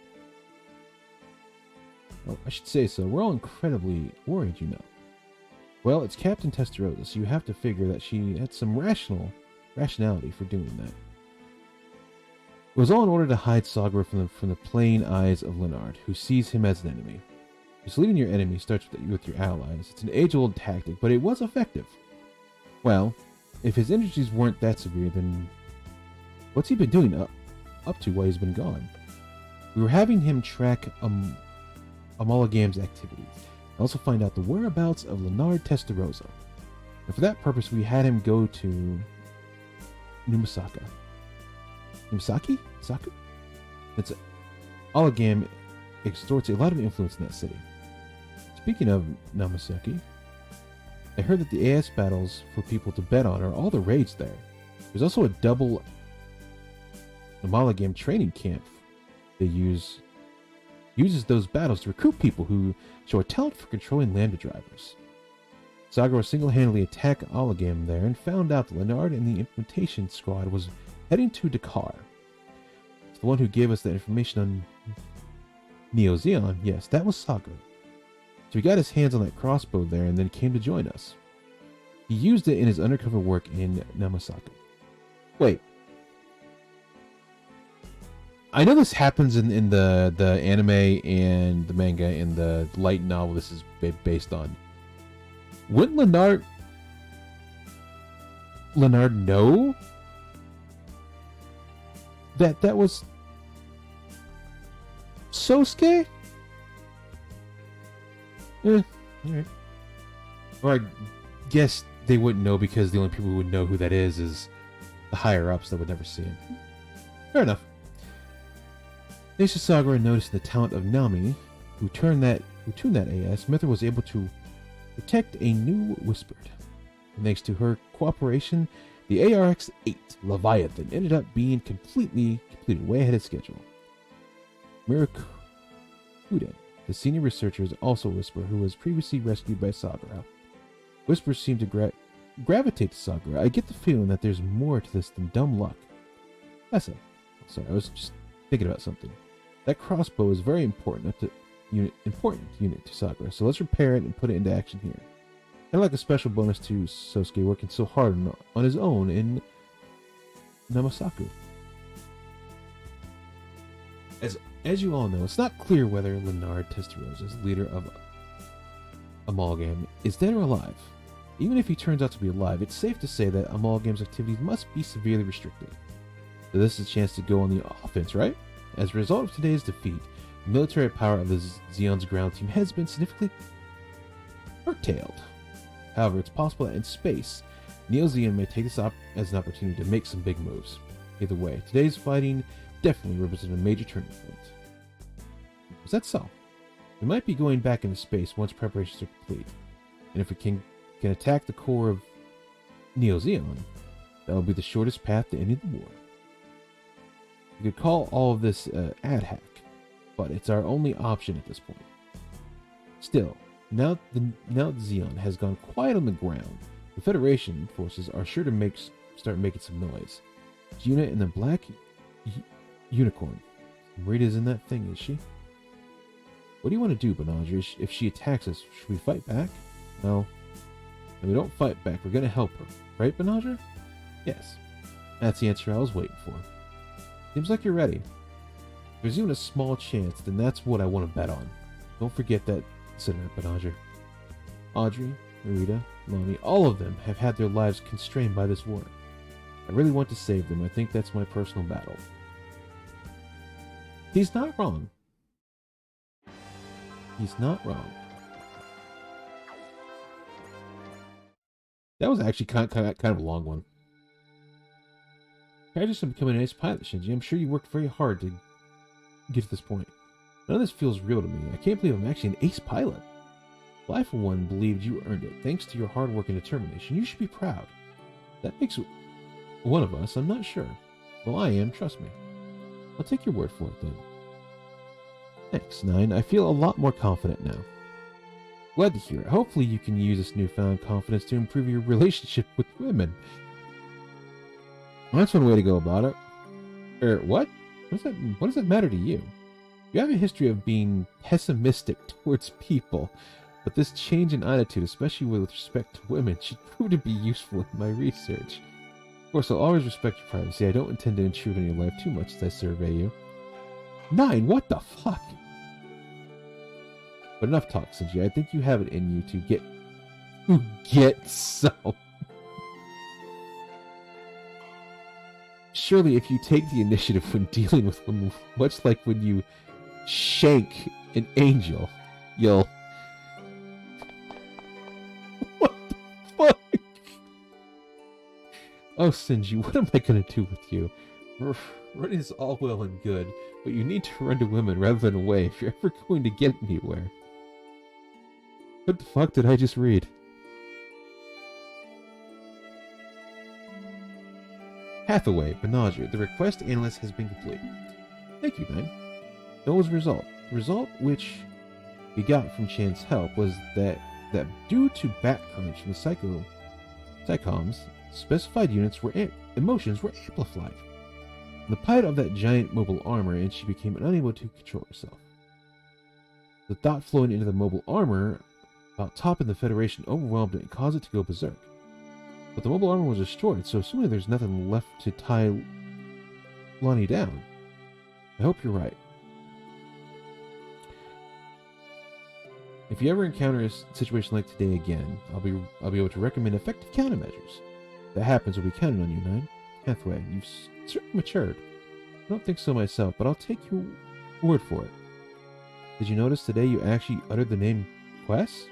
Well, I should say so. We're all incredibly worried, you know. Well, it's Captain Testarossa, so you have to figure that she had some rationality for doing that. It was all in order to hide Sakura from the playing eyes of Leonard, who sees him as an enemy. Misleading your enemy starts with your allies. It's an age-old tactic, but it was effective. Well, if his injuries weren't that severe, then what's he been doing up to while he's been gone? We were having him track Amalgam's activities, and also find out the whereabouts of Leonard Testarossa. And for that purpose, we had him go to Numasaka. Numasaki? Saku? It's Amalgam extorts a lot of influence in that city. Speaking of Namasaki, I heard that the AS battles for people to bet on are all the rage there. There's also a double Amalgam training camp they uses those battles to recruit people who show a talent for controlling lambda drivers. Sakura single-handedly attacked Amalgam there and found out that Leonard and the implementation squad was heading to Dakar. It's the one who gave us the information on Neo Zeon. Yes, that was Sakura. So he got his hands on that crossbow there and then came to join us. He used it in his undercover work in Namasaka. Wait. I know this happens in the anime and the manga and the light novel this is based on. Wouldn't Leonard know that was Sosuke? Alright. Or I guess they wouldn't know because the only people who would know who that is the higher-ups that would never see him. Fair enough. Thanks to Sakura noticing the talent of Nami, who tuned that AS, Mithra was able to detect a new Whispered. And thanks to her cooperation, the ARX-8 Leviathan ended up being completed way ahead of schedule. Mirakuden, the senior researcher, is also Whisper, who was previously rescued by Sakura. Whispers seem to gravitate to Sakura. I get the feeling that there's more to this than dumb luck. Sorry, I was just thinking about something. That crossbow is very important unit to Sakura, so let's repair it and put it into action here. Kind of like a special bonus to Sosuke working so hard on his own in Namasaku. As you all know, it's not clear whether Leonard Testarossa, leader of Amalgam, is dead or alive. Even if he turns out to be alive, it's safe to say that Amalgam's activities must be severely restricted. So this is a chance to go on the offense, right? As a result of today's defeat, the military power of the Zeon's ground team has been significantly curtailed. However, it's possible that in space, Neo Zeon may take this as an opportunity to make some big moves. Either way, today's fighting definitely represented a major turning point. Is that so? We might be going back into space once preparations are complete, and if we can attack the core of Neo Zeon, that will be the shortest path to ending the war. You could call all of this ad hack, but it's our only option at this point. Still, now that Zeon has gone quiet on the ground, the Federation forces are sure to start making some noise. Juna and the Black Unicorn. Marita's in that thing, is she? What do you want to do, Banadra? If she attacks us, should we fight back? No. If we don't fight back, we're going to help her. Right, Banadra? Yes. That's the answer I was waiting for. Seems like you're ready. If there's even a small chance, then that's what I want to bet on. Don't forget that, said Benadryl. Audrey, Marita, Lonnie, all of them have had their lives constrained by this war. I really want to save them. I think that's my personal battle. He's not wrong. He's not wrong. That was actually kind of a long one. Congratulations on becoming an ace pilot, Shinji. I'm sure you worked very hard to get to this point. None of this feels real to me. I can't believe I'm actually an ace pilot. Well, I, for one, believed you earned it. Thanks to your hard work and determination, you should be proud. That makes one of us, I'm not sure. Well, I am, trust me. I'll take your word for it, then. Thanks, Nine. I feel a lot more confident now. Glad to hear it. Hopefully you can use this newfound confidence to improve your relationship with women. Well, that's one way to go about it. What? What does that matter to you? You have a history of being pessimistic towards people, but this change in attitude, especially with respect to women, should prove to be useful in my research. Of course, I'll always respect your privacy. I don't intend to intrude on your life too much as I survey you. Nine, what the fuck? But enough talk, Shinji. I think you have it in you to get some. Surely if you take the initiative when dealing with women, much like when you shank an angel, you'll... What the fuck? Oh, Shinji, what am I gonna do with you? Running is all well and good, but you need to run to women rather than away if you're ever going to get anywhere. What the fuck did I just read? Hathaway, Benadryl, the request analyst has been complete. Thank you, man. What was the result? The result which we got from Chan's help was that due to back crunch from the psychoms, specified units emotions were amplified. The pilot of that giant mobile armor, and she became unable to control herself. The thought flowing into the mobile armor about topping the Federation overwhelmed it and caused it to go berserk. But the mobile armor was destroyed, so assuming there's nothing left to tie Lonnie down. I hope you're right. If you ever encounter a situation like today again, I'll be able to recommend effective countermeasures. If that happens, we'll be counting on you, Nine. Hathaway, you've certainly matured. I don't think so myself, but I'll take your word for it. Did you notice today you actually uttered the name Quest?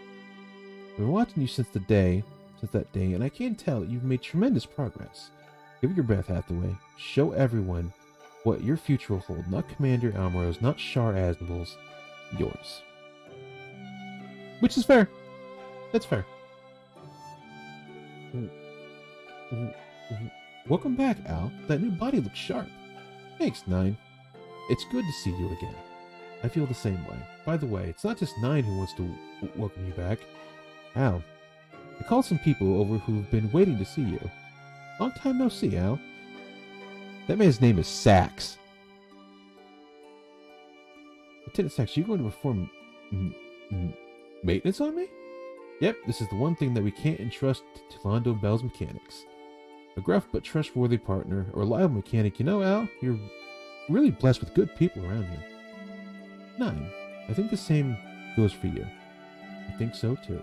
I've been watching you since that day, and I can tell you've made tremendous progress. Give it your breath, Hathaway. Show everyone what your future will hold. Not Commander Almaro's, not Shar Aznable's. Yours. Which is fair. That's fair. Welcome back, Al. That new body looks sharp. Thanks, Nine. It's good to see you again. I feel the same way. By the way, it's not just Nine who wants to welcome you back. Al, I called some people over who've been waiting to see you. Long time no see, Al. That man's name is Sax. Lieutenant Sax, you going to perform maintenance on me? Yep, this is the one thing that we can't entrust to Londo Bell's mechanics. A gruff but trustworthy partner, a reliable mechanic. You know, Al, you're really blessed with good people around you. Nine, I think the same goes for you. I think so too.